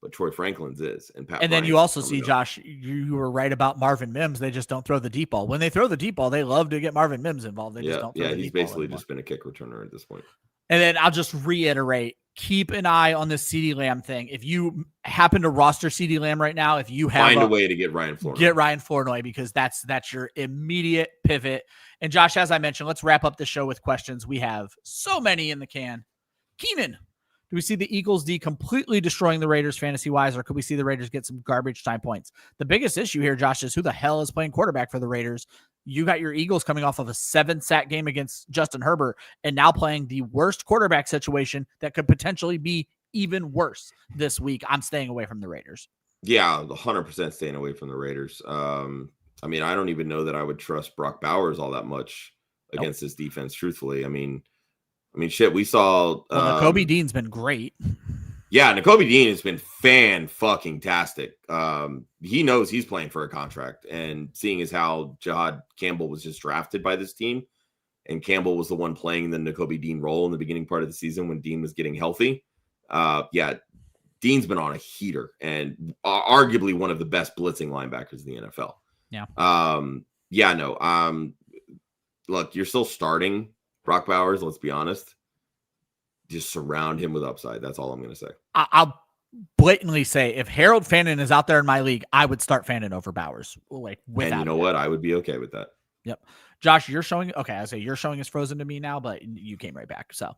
But Troy Franklin's is. And then you also see, Josh, you were right about Marvin Mims. They just don't throw the deep ball. When they throw the deep ball, they love to get Marvin Mims involved. They just don't throw the deep ball. Yeah, he's basically just been a kick returner at this point. And then I'll just reiterate, keep an eye on this CeeDee Lamb thing. If you happen to roster CeeDee Lamb right now, if you have find a way to get Ryan Flournoy. Get Ryan Flournoy, because that's your immediate pivot. And Josh, as I mentioned, let's wrap up the show with questions. We have so many in the can. Keenan, do we see the Eagles D completely destroying the Raiders fantasy-wise, or could we see the Raiders get some garbage time points? The biggest issue here, Josh, is who the hell is playing quarterback for the Raiders? You got your Eagles coming off of a 7-sack game against Justin Herbert and now playing the worst quarterback situation that could potentially be even worse this week. I'm staying away from the Raiders. Yeah, 100% staying away from the Raiders. I mean, I don't even know that I would trust Brock Bowers all that much against this defense, truthfully. I mean, shit, we saw... Nakobe Dean's been great. Yeah, Nakobe Dean has been fan-fucking-tastic. He knows he's playing for a contract, and seeing as how Jahad Campbell was just drafted by this team, and Campbell was the one playing the Nakobe Dean role in the beginning part of the season when Dean was getting healthy. Yeah, Dean's been on a heater, and arguably one of the best blitzing linebackers in the NFL. Yeah. Look, you're still starting Brock Bowers, let's be honest. Just surround him with upside. That's all I'm going to say. I'll blatantly say, if Harold Fannin is out there in my league, I would start Fannin over Bowers. Like, without and you know what? I would be okay with that. Yep. Josh, you're showing. Okay, I say your showing is frozen to me now, but you came right back. So,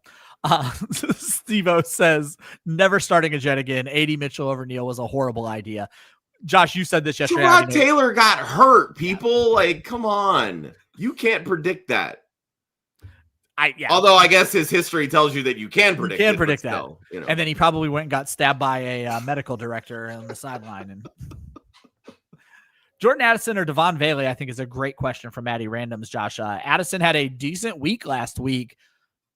Steve-O says, never starting a Jet again. 80 Mitchell over Neal was a horrible idea. Josh, you said this yesterday. Tyrod Taylor got hurt, people. Like, come on. You can't predict that. Although I guess his history tells you that you can predict. That. Still, you know. And then he probably went and got stabbed by a medical director on the sideline. And Jordan Addison or Devon Vele, I think, is a great question from Maddie Randoms. Josh, Addison had a decent week last week,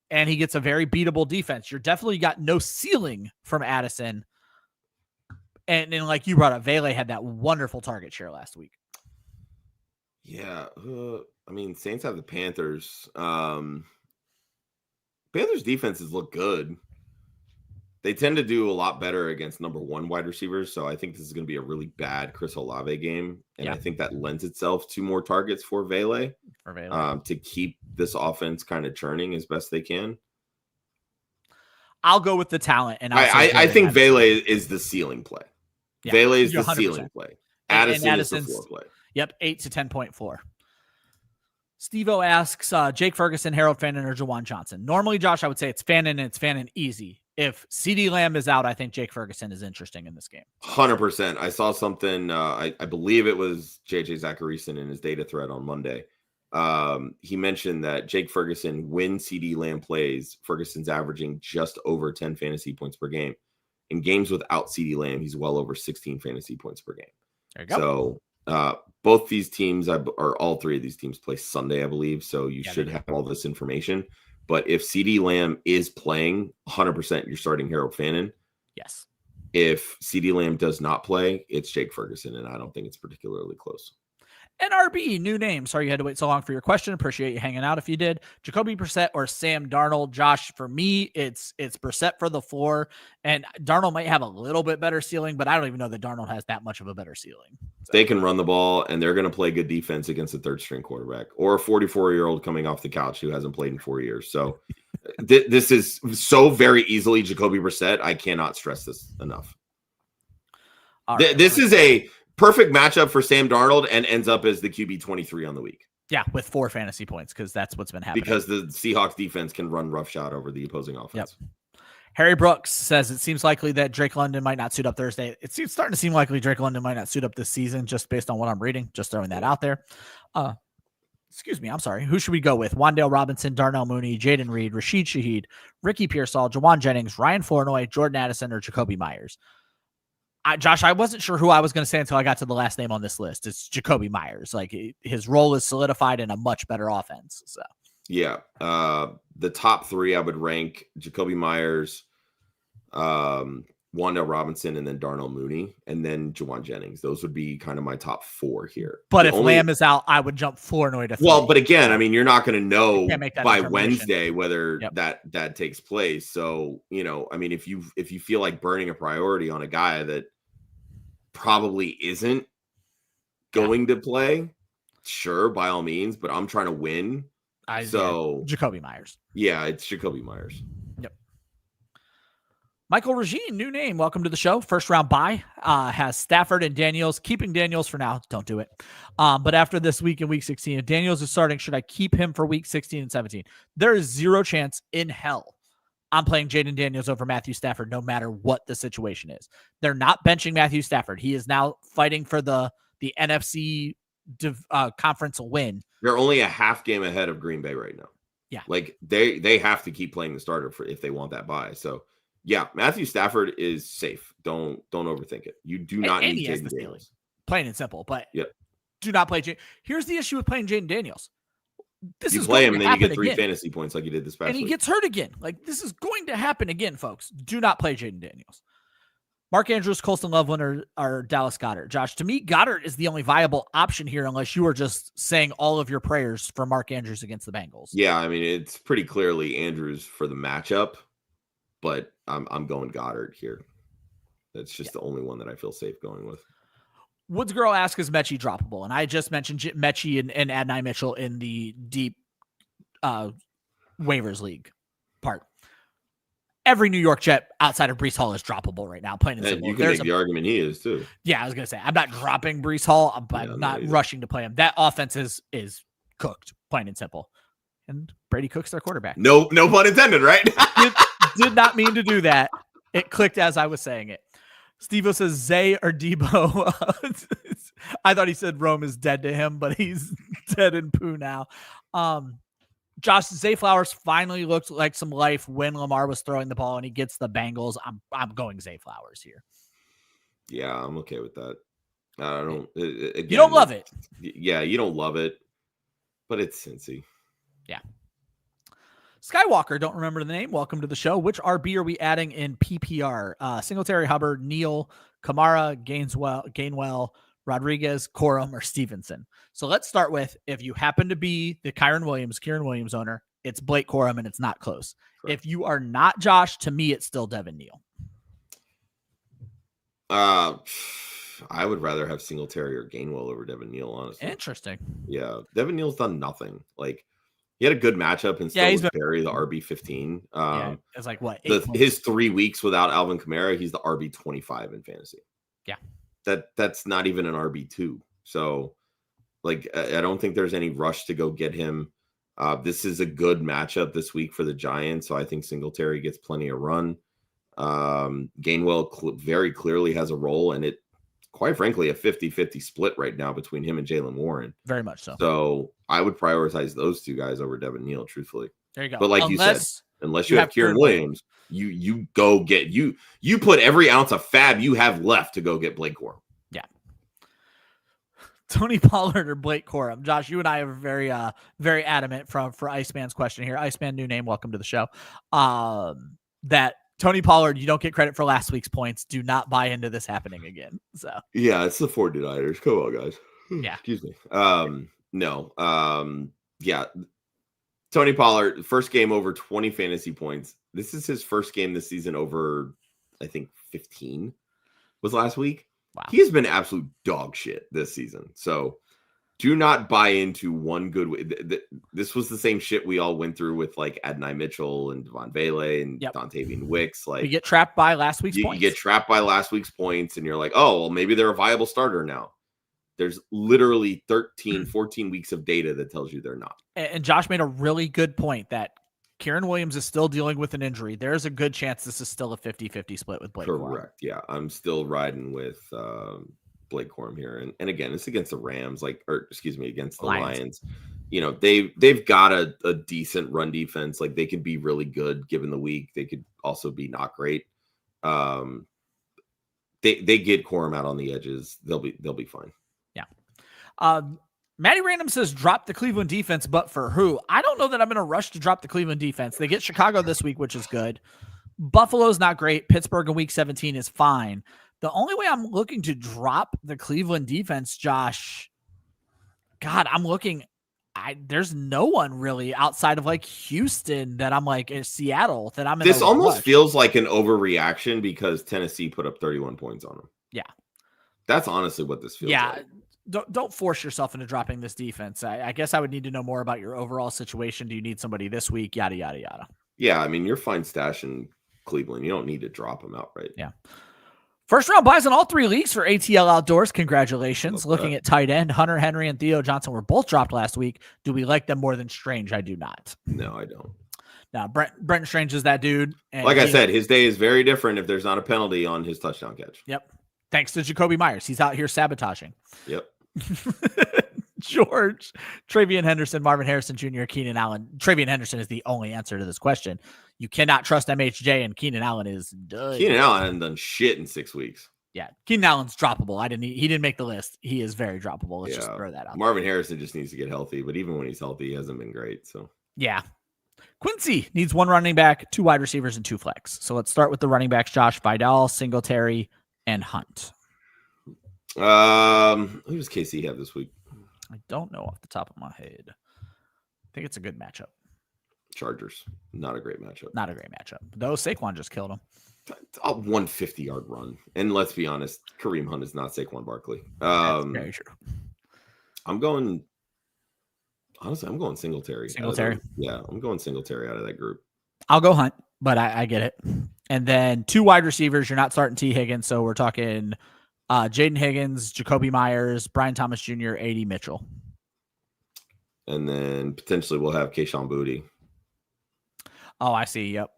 and he gets a very beatable defense. You're definitely got no ceiling from Addison. And then, like you brought up, Vele had that wonderful target share last week. Yeah, Saints have the Panthers. Panthers defenses look good. They tend to do a lot better against number one wide receivers. So I think this is going to be a really bad Chris Olave game. And I think that lends itself to more targets for Vele. To keep this offense kind of churning as best they can. I'll go with the talent. And I think Vele is the ceiling play. Yeah, Vele is the 100%. ceiling play. Addison is the floor play. Yep, 8 to 10.4. Steve-O asks, Jake Ferguson, Harold Fannin, or Juwan Johnson. Normally, Josh, I would say it's Fannin, and it's Fannin easy. If CD Lamb is out, I think Jake Ferguson is interesting in this game. 100%. I saw something, I believe it was JJ Zacharyson in his data thread on Monday. He mentioned that Jake Ferguson, when CD Lamb plays, Ferguson's averaging just over 10 fantasy points per game. In games without CD Lamb, he's well over 16 fantasy points per game. There you go. So both these teams, or all three of these teams, play Sunday, I believe. So you should have all this information. But if CD Lamb is playing, 100% you're starting Harold Fannin. Yes. If CD Lamb does not play, it's Jake Ferguson, and I don't think it's particularly close. NRB, new name. Sorry you had to wait so long for your question. Appreciate you hanging out if you did. Jacoby Brissett or Sam Darnold. Josh, for me, it's Brissett for the floor, and Darnold might have a little bit better ceiling, but I don't even know that Darnold has that much of a better ceiling. So. They can run the ball, and they're going to play good defense against a third-string quarterback or a 44-year-old coming off the couch who hasn't played in 4 years. So this is so very easily Jacoby Brissett. I cannot stress this enough. Right, this is a perfect matchup for Sam Darnold and ends up as the QB 23 on the week. Yeah, with 4 fantasy points, because that's what's been happening. Because the Seahawks defense can run roughshod over the opposing offense. Yep. Harry Brooks says it seems likely that Drake London might not suit up Thursday. It's starting to seem likely Drake London might not suit up this season, just based on what I'm reading. Just throwing that out there. Excuse me, I'm sorry. Who should we go with? Wan'Dale Robinson, Darnell Mooney, Jaden Reed, Rashid Shaheed, Ricky Pearsall, Jawan Jennings, Ryan Flournoy, Jordan Addison, or Jacoby Myers. Josh, I wasn't sure who I was going to say until I got to the last name on this list. It's Jacoby Myers. Like, his role is solidified in a much better offense. So yeah, the top 3 I would rank Jacoby Myers, Wan'Dale Robinson, and then Darnell Mooney, and then Jawan Jennings. Those would be kind of my top 4 here. But if Lamb is out, I would jump Flournoy to 3. Well, but again, I mean, you're not going to know by Wednesday whether that takes place. So, I mean, if you feel like burning a priority on a guy that probably isn't going to play, sure, by all means, but I'm trying to win. Jacoby Myers. Yeah, it's Jacoby Myers. Yep. Michael Regine, new name. Welcome to the show. First round bye. Has Stafford and Daniels. Keeping Daniels for now. Don't do it. But after this week in week 16, if Daniels is starting, should I keep him for week 16 and 17? There is zero chance in hell I'm playing Jaden Daniels over Matthew Stafford, no matter what the situation is. They're not benching Matthew Stafford. He is now fighting for the NFC conference win. They're only a half game ahead of Green Bay right now. Yeah. Like they have to keep playing the starter if they want that bye. So yeah, Matthew Stafford is safe. Don't overthink it. You do not need Jaden Daniels. Plain and simple, but do not play Jaden. Here's the issue with playing Jaden Daniels. You play him and then you get 3 fantasy points like you did this past week. And he gets hurt again. Like, this is going to happen again, folks. Do not play Jaden Daniels. Mark Andrews, Colston Loveland, or Dallas Goedert. Josh, to me, Goddard is the only viable option here unless you are just saying all of your prayers for Mark Andrews against the Bengals. Yeah, I mean, it's pretty clearly Andrews for the matchup, but I'm going Goddard here. That's just the only one that I feel safe going with. Woods Girl asks, is Mechie droppable? And I just mentioned Mechie and Adonai Mitchell in the deep waivers league part. Every New York Jet outside of Breece Hall is droppable right now. Plain and simple. You can make the argument he is too. Yeah, I was going to say, I'm not dropping Breece Hall, but I'm not rushing to play him. That offense is cooked, plain and simple. And Brady Cook's their quarterback. No pun intended, right? did not mean to do that. It clicked as I was saying it. Steve-O says Zay or Debo. I thought he said Rome is dead to him, but he's dead in poo now. Josh, Zay Flowers finally looked like some life when Lamar was throwing the ball and he gets the Bengals. I'm going Zay Flowers here. Yeah, I'm okay with that. I don't. Again, you don't love it. Yeah, you don't love it, but it's Cincy. Yeah. Skywalker, don't remember the name. Welcome to the show. Which RB are we adding in PPR? Singletary, Hubbard, Neal, Kamara, Gainwell, Rodriguez, Corum, or Stevenson. So let's start with, if you happen to be the Kieran Williams owner, it's Blake Corum and it's not close. Correct. If you are not, Josh, to me, it's still Devin Neal. I would rather have Singletary or Gainwell over Devin Neal, honestly. Interesting. Yeah. Devin Neal's done nothing. Like, he had a good matchup and still was Barry, the RB15. It's like what? His 3 weeks without Alvin Kamara, he's the RB25 in fantasy. Yeah. That's not even an RB2. So, like, I don't think there's any rush to go get him. This is a good matchup this week for the Giants, so I think Singletary gets plenty of run. Gainwell very clearly has a role, and it, quite frankly, a 50-50 split right now between him and Jaylen Warren. Very much so. So I would prioritize those two guys over Devin Neal, truthfully. There you go. But like you said, unless you have Kieran Williams, you go get you put every ounce of fab you have left to go get Blake Corum. Yeah. Tony Pollard or Blake Corum. Josh, you and I are very very adamant for Iceman's question here. Iceman, new name, welcome to the show. That Tony Pollard, you don't get credit for last week's points. Do not buy into this happening again. So yeah, it's the 49ers. Come on, guys. Yeah. Excuse me. No. Yeah. Tony Pollard, first game over 20 fantasy points. This is his first game this season over, I think, 15 was last week. Wow. He has been absolute dog shit this season. So do not buy into one good. This was the same shit we all went through with like Adonai Mitchell and Devon Vele and Dontavian Wicks. Like, you get trapped by last week's points. You get trapped by last week's points, and you're like, oh, well, maybe they're a viable starter now. There's literally 13, 14 weeks of data that tells you they're not. And Josh made a really good point that Kieran Williams is still dealing with an injury. There's a good chance this is still a 50-50 split with Blake Corum. Correct. Yeah, I'm still riding with Blake Corum here. And again, it's against the Rams, against the Lions. You know, they've got a decent run defense. Like, they could be really good given the week. They could also be not great. They get Corum out on the edges. They'll be fine. Yeah. Matty Random says drop the Cleveland defense, but for who? I don't know that I'm in a rush to drop the Cleveland defense. They get Chicago this week, which is good. Buffalo's not great. Pittsburgh in week 17 is fine. The only way I'm looking to drop the Cleveland defense, Josh, God, I'm looking. There's no one really outside of like Houston that I'm like Seattle that I'm in. This almost feels like an overreaction because Tennessee put up 31 points on them. Yeah. That's honestly what this feels like. Don't force yourself into dropping this defense. I guess I would need to know more about your overall situation. Do you need somebody this week? Yada, yada, yada. Yeah, I mean, you're fine stashing Cleveland. You don't need to drop them outright. Yeah. First round buys in all three leagues for ATL Outdoors. Congratulations. Looking at tight end, Hunter Henry and Theo Johnson were both dropped last week. Do we like them more than Strange? I do not. No, I don't. Now, Brenton Strange is that dude. And like I said, his day is very different if there's not a penalty on his touchdown catch. Yep. Thanks to Jacoby Myers. He's out here sabotaging. Yep. George, Travion Henderson, Marvin Harrison Jr., Keenan Allen. Travion Henderson is the only answer to this question. You cannot trust MHJ, and Keenan Allen is done. Keenan Allen hasn't done shit in 6 weeks. Yeah, Keenan Allen's droppable. He didn't make the list. He is very droppable. Let's just throw that out. Marvin Harrison just needs to get healthy, but even when he's healthy, he hasn't been great. So yeah. Quincy needs one running back, 2 wide receivers, and 2 flex. So let's start with the running backs, Josh Vidal, Singletary, and Hunt. Who does KC have this week? I don't know off the top of my head. I think it's a good matchup. Chargers. Not a great matchup. Not a great matchup. Though Saquon just killed him. A 150-yard run. And let's be honest, Kareem Hunt is not Saquon Barkley. That's very true. I'm going Singletary. Singletary? I'm going Singletary out of that group. I'll go Hunt, but I get it. And then 2 wide receivers. You're not starting T. Higgins, so we're talking Jaden Higgins, Jacoby Myers, Brian Thomas Jr., A.D. Mitchell. And then potentially we'll have Kayshon Boutte. Oh, I see. Yep.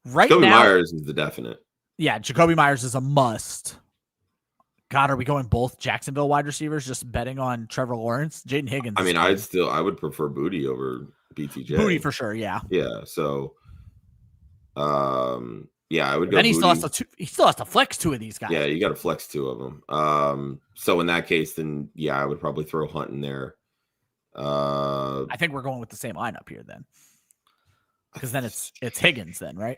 Jacoby Myers is the definite. Yeah, Jacoby Myers is a must. God, are we going both Jacksonville wide receivers, just betting on Trevor Lawrence? Jaden Higgins. I mean, I would prefer Boutte over BTJ. Boutte for sure, yeah. Yeah, so I would go. And he still has to flex 2 of these guys. Yeah, you got to flex 2 of them. So in that case, then I would probably throw Hunt in there. I think we're going with the same lineup here then, because then it's Higgins then, right?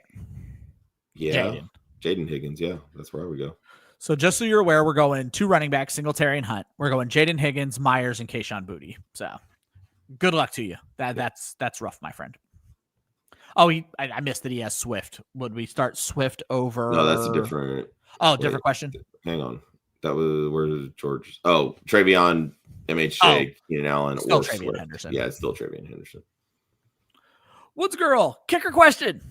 Yeah, Jaden Higgins. Yeah, that's where I would go. So just so you're aware, we're going 2 running backs, Singletary and Hunt. We're going Jaden Higgins, Myers, and Kayshon Boutte. So good luck to you. That's rough, my friend. Oh, I missed that he has Swift. Would we start Swift over? No, that's a different. Oh, different question. Hang on. That was where's George? Oh, Travion, MHJ, Keenan Allen, still or Travion Swift. Henderson. Yeah, it's still Travion Henderson. Woods Girl, kicker question.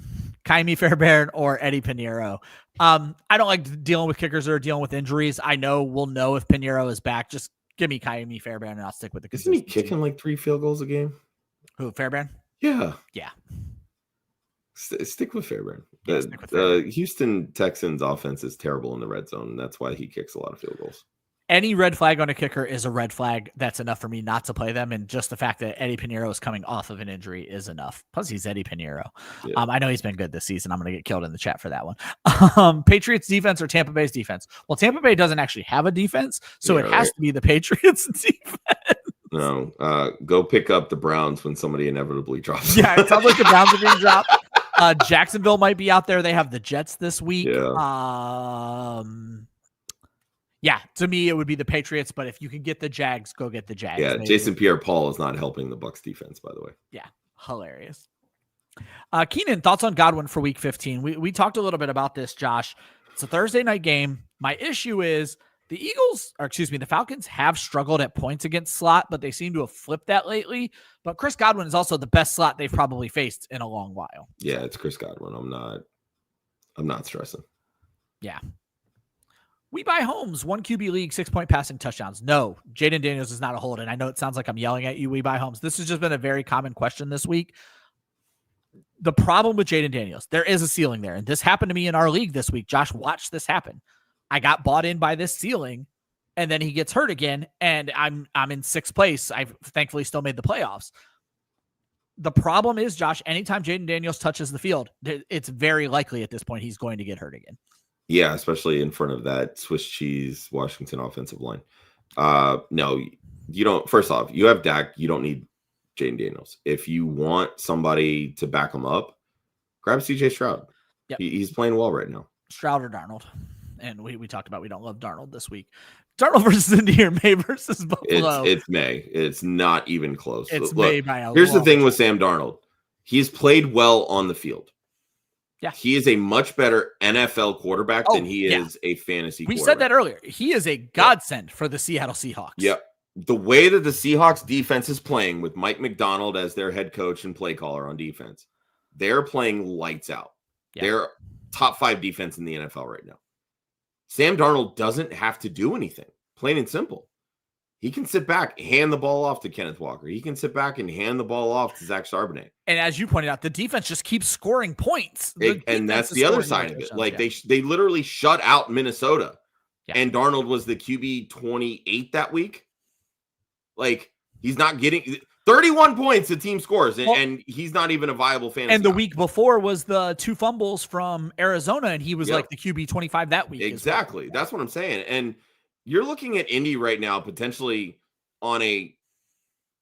Kaimi Fairbairn or Eddie Pinheiro? I don't like dealing with kickers that are dealing with injuries. I know we'll know if Pinheiro is back. Just give me Kaimi Fairbairn and I'll stick with the consistency. consistency. Isn't he kicking like 3 field goals a game? Who, Fairbairn? Yeah. Yeah. Stick with Fairbairn. Yeah, stick with Fairbairn. Houston Texans offense is terrible in the red zone. And that's why he kicks a lot of field goals. Any red flag on a kicker is a red flag. That's enough for me not to play them. And just the fact that Eddie Pinheiro is coming off of an injury is enough. Plus, he's Eddie Pinheiro. Yeah. I know he's been good this season. I'm going to get killed in the chat for that one. Patriots defense or Tampa Bay's defense? Well, Tampa Bay doesn't actually have a defense, so it has to be the Patriots defense. No, go pick up the Browns when somebody inevitably drops. Yeah, it sounds like the Browns are being dropped. Jacksonville might be out there. They have the Jets this week. Yeah, to me, it would be the Patriots, but if you can get the Jags, go get the Jags. Yeah, Jason Pierre-Paul is not helping the Bucs defense, by the way. Yeah, hilarious. Keenan, thoughts on Godwin for week 15? We talked a little bit about this, Josh. It's a Thursday night game. My issue is the Falcons have struggled at points against slot, but they seem to have flipped that lately. But Chris Godwin is also the best slot they've probably faced in a long while. Yeah, it's Chris Godwin. I'm not stressing. Yeah. We buy homes, 1 QB league, 6-point passing touchdowns. No, Jaden Daniels is not a hold. And I know it sounds like I'm yelling at you. We buy homes. This has just been a very common question this week. The problem with Jaden Daniels, there is a ceiling there. And this happened to me in our league this week. Josh, watch this happen. I got bought in by this ceiling and then he gets hurt again. And I'm in 6th place. I've thankfully still made the playoffs. The problem is, Josh, anytime Jaden Daniels touches the field, it's very likely at this point he's going to get hurt again. Yeah, especially in front of that Swiss cheese Washington offensive line. No, you don't. First off, you have Dak. You don't need Jaden Daniels. If you want somebody to back him up, grab CJ Stroud. Yep. He's playing well right now. Stroud or Darnold. And we talked about we don't love Darnold this week. Darnold versus Indy or May versus Buffalo. It's May. It's not even close. It's May by a Here's the thing with Sam Darnold. He's played well on the field. Yeah. He is a much better NFL quarterback than he is a fantasy quarterback. We said that earlier. He is a godsend for the Seattle Seahawks. Yep. The way that the Seahawks defense is playing with Mike McDonald as their head coach and play caller on defense, they're playing lights out. Yeah. They're top 5 defense in the NFL right now. Sam Darnold doesn't have to do anything, plain and simple. He can sit back, hand the ball off to Kenneth Walker. He can sit back and hand the ball off to Zach Charbonnet. And as you pointed out, the defense just keeps scoring points. And that's the other side of it. Like they literally shut out Minnesota. Yeah. And Darnold was the QB 28 that week. Like he's not getting 31 points the team scores, and he's not even a viable fantasy. And the week before was the 2 fumbles from Arizona, and he was like the QB 25 that week. Exactly. That's what I'm saying. And you're looking at Indy right now, potentially on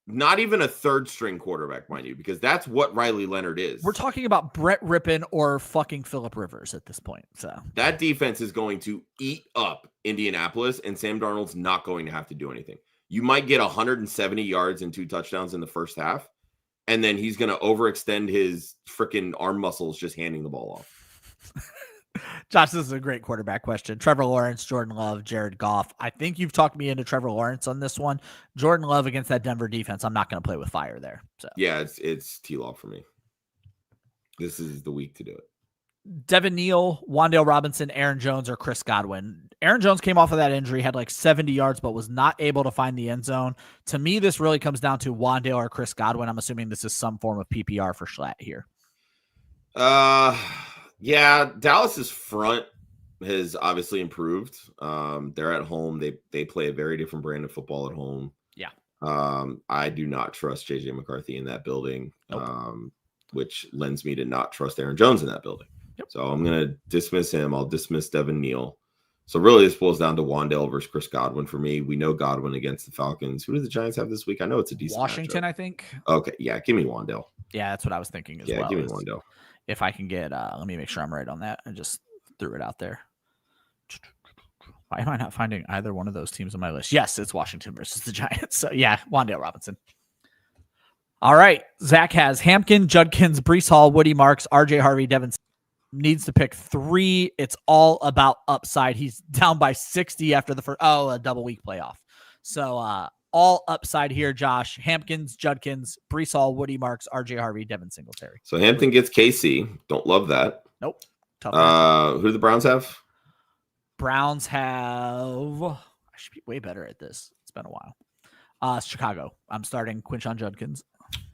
not even a 3rd string quarterback, mind you, because that's what Riley Leonard is. We're talking about Brett Rippon or fucking Phillip Rivers at this point. So that defense is going to eat up Indianapolis, and Sam Darnold's not going to have to do anything. You might get 170 yards and 2 touchdowns in the first half, and then he's going to overextend his freaking arm muscles just handing the ball off. Josh, this is a great quarterback question. Trevor Lawrence, Jordan Love, Jared Goff. I think you've talked me into Trevor Lawrence on this one. Jordan Love against that Denver defense, I'm not going to play with fire there. So yeah, it's T-Law for me. This is the week to do it. Devin Neal, Wan'Dale Robinson, Aaron Jones, or Chris Godwin. Aaron Jones came off of that injury, had like 70 yards, but was not able to find the end zone. To me, this really comes down to Wan'Dale or Chris Godwin. I'm assuming this is some form of PPR for Schlatt here. Yeah, Dallas's front has obviously improved. They're at home. They play a very different brand of football at home. Yeah. I do not trust JJ McCarthy in that building, which lends me to not trust Aaron Jones in that building. Yep. So I'm going to dismiss him. I'll dismiss Devin Neal. So really this boils down to Wan'Dale versus Chris Godwin for me. We know Godwin against the Falcons. Who do the Giants have this week? I know it's a decent Washington, matchup. I think. Okay. Yeah. Give me Wan'Dale. Yeah, that's what I was thinking as well. Yeah, give me Wan'Dale. If I can get, let me make sure I'm right on that. I just threw it out there. Why am I not finding either one of those teams on my list? Yes, it's Washington versus the Giants. So yeah, Wan'Dale Robinson. All right. Zach has Hampkin, Judkins, Breece Hall, Woody Marks, RJ Harvey, Devin needs to pick 3. It's all about upside. He's down by 60 after the first, a double week playoff. So all upside here, Josh. Hampkins, Judkins, Breece Hall, Woody Marks, RJ Harvey, Devin Singletary. So Hampton gets KC. Don't love that. Nope. Tough. Who do the Browns have? Browns have. I should be way better at this. It's been a while. Chicago. I'm starting Quinshon Judkins.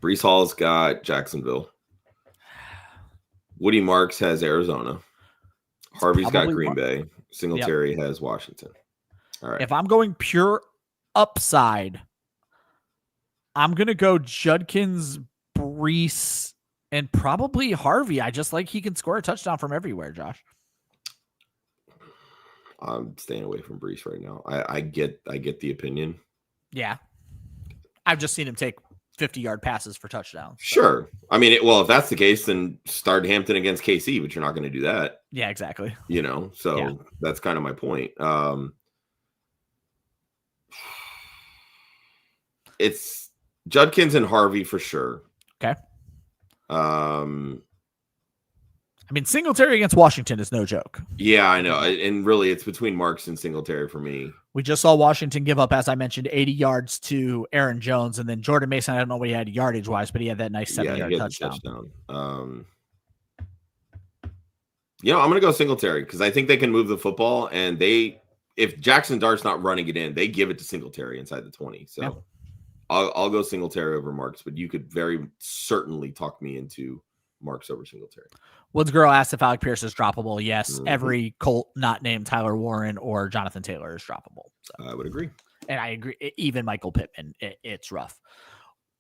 Breece Hall's got Jacksonville. Woody Marks has Arizona. Harvey's got Green Bay. Singletary has Washington. All right. If I'm going pure upside, I'm going to go Judkins, Breece, and probably Harvey. I just like he can score a touchdown from everywhere, Josh. I'm staying away from Breece right now. I get the opinion. Yeah. I've just seen him take 50-yard passes for touchdowns. So. Sure. I mean, if that's the case, then start Hampton against KC, but you're not going to do that. Yeah, exactly. So that's kind of my point. It's Judkins and Harvey for sure. Okay. I mean, Singletary against Washington is no joke. Yeah, I know. And really, it's between Marks and Singletary for me. We just saw Washington give up, as I mentioned, 80 yards to Aaron Jones. And then Jordan Mason, I don't know what he had yardage-wise, but he had that nice 7-yard touchdown. I'm going to go Singletary because I think they can move the football. And if Jackson Dart's not running it in, they give it to Singletary inside the 20. So I'll go Singletary over Marks, but you could very certainly talk me into Marks over Singletary. Woods Girl asked if Alec Pierce is droppable. Yes, every Colt not named Tyler Warren or Jonathan Taylor is droppable. So. I would agree. And I agree. Even Michael Pittman, it's rough.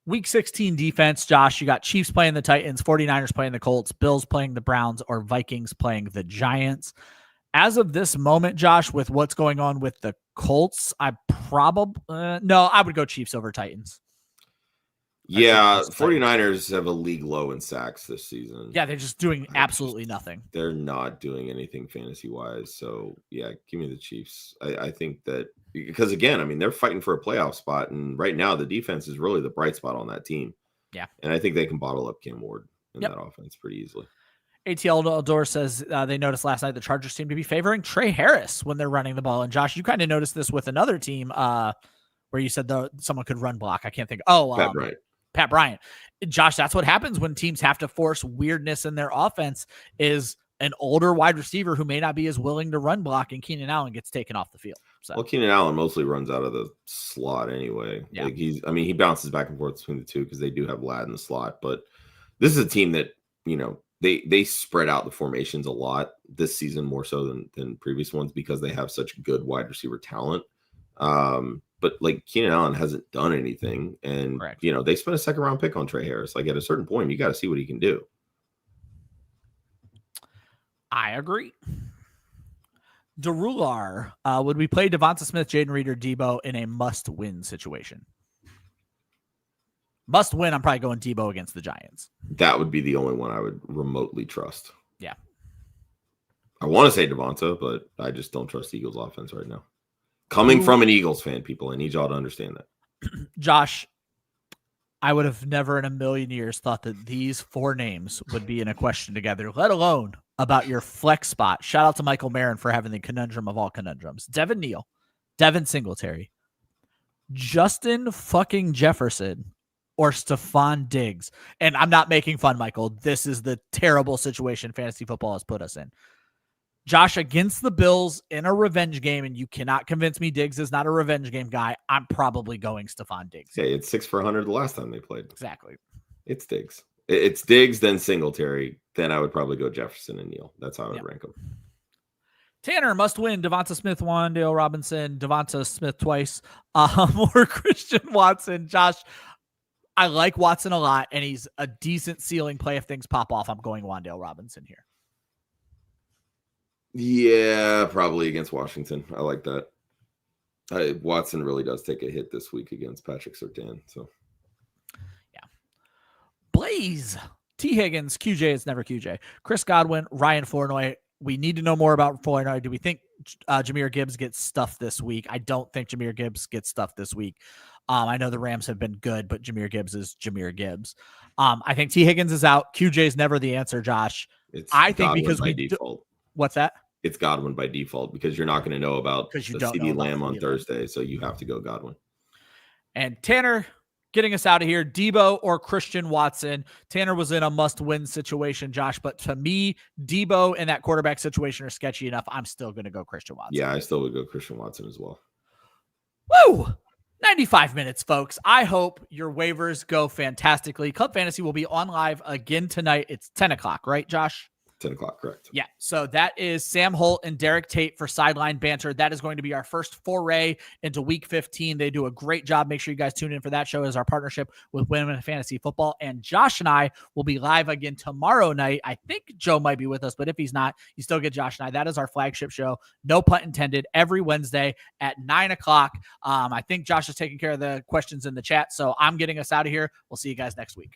Week 16 defense, Josh, you got Chiefs playing the Titans, 49ers playing the Colts, Bills playing the Browns, or Vikings playing the Giants. As of this moment, Josh, with what's going on with the Colts, I would go Chiefs over Titans. Yeah, 49ers have a league low in sacks this season. Yeah, they're just doing absolutely nothing. They're not doing anything fantasy-wise. So, yeah, give me the Chiefs. I think that because, again, I mean, they're fighting for a playoff spot, and right now the defense is really the bright spot on that team. Yeah. And I think they can bottle up Cam Ward in that offense pretty easily. ATL Door says they noticed last night the Chargers seem to be favoring Trey Harris when they're running the ball. And, Josh, you kind of noticed this with another team where you said someone could run block. I can't think. Pat Bryant. Josh, that's what happens when teams have to force weirdness in their offense is an older wide receiver who may not be as willing to run block, and Keenan Allen gets taken off the field. So. Well, Keenan Allen mostly runs out of the slot anyway. Yeah. Like he bounces back and forth between the two because they do have Ladd in the slot. But this is a team that, they spread out the formations a lot this season more so than previous ones because they have such good wide receiver talent. But like Keenan Allen hasn't done anything, and Correct. They spent a second round pick on Trey Harris. Like at a certain point, you got to see what he can do. I agree. Derular, would we play Devonta Smith, Jaden Reed, or Debo in a must-win situation? Must win. I'm probably going Debo against the Giants. That would be the only one I would remotely trust. Yeah, I want to say Devonta, but I just don't trust the Eagles' offense right now. Coming from an Eagles fan, people, I need y'all to understand that. Josh, I would have never in a million years thought that these four names would be in a question together, let alone about your flex spot. Shout out to Michael Marin for having the conundrum of all conundrums. Devin Neal, Devin Singletary, Justin fucking Jefferson, or Stephon Diggs. And I'm not making fun, Michael. This is the terrible situation fantasy football has put us in. Josh, against the Bills in a revenge game, and you cannot convince me Diggs is not a revenge game guy, I'm probably going Stephon Diggs. Yeah, it's 6 for 100 the last time they played. Exactly. It's Diggs. It's Diggs, then Singletary. Then I would probably go Jefferson and Neal. That's how I would rank them. Tanner must win. Devonta Smith, Wan'Dale Robinson, Devonta Smith twice, or Christian Watson. Josh, I like Watson a lot, and he's a decent ceiling play if things pop off. I'm going Wan'Dale Robinson here. Yeah, probably against Washington. I like that. Watson really does take a hit this week against Patrick Surtain. So, yeah. Blaze, T. Higgins, QJ is never QJ. Chris Godwin, Ryan Flournoy. We need to know more about Flournoy. Do we think Jahmyr Gibbs gets stuffed this week? I don't think Jahmyr Gibbs gets stuffed this week. I know the Rams have been good, but Jahmyr Gibbs is Jahmyr Gibbs. I think T. Higgins is out. QJ is never the answer, Josh. I think because we default. What's that? It's Godwin by default because you're not going to know about the CeeDee Lamb on Thursday, so you have to go Godwin. And Tanner, Getting us out of here, Debo or Christian Watson. Tanner was in a must-win situation, Josh, but to me, Debo and that quarterback situation are sketchy enough. I'm still going to go Christian Watson. Yeah, I still would go Christian Watson as well. Woo! 95 minutes, folks. I hope your waivers go fantastically. Club Fantasy will be on live again tonight. It's 10 o'clock, right, Josh? 10 o'clock, correct. Yeah, so that is Sam Holt and Derek Tate for Sideline Banter. That is going to be our first foray into Week 15. They do a great job. Make sure you guys tune in for that show as our partnership with Women Fantasy Football. And Josh and I will be live again tomorrow night. I think Joe might be with us, but if he's not, you still get Josh and I. That is our flagship show, no pun intended, every Wednesday at 9 o'clock. I think Josh is taking care of the questions in the chat, so I'm getting us out of here. We'll see you guys next week.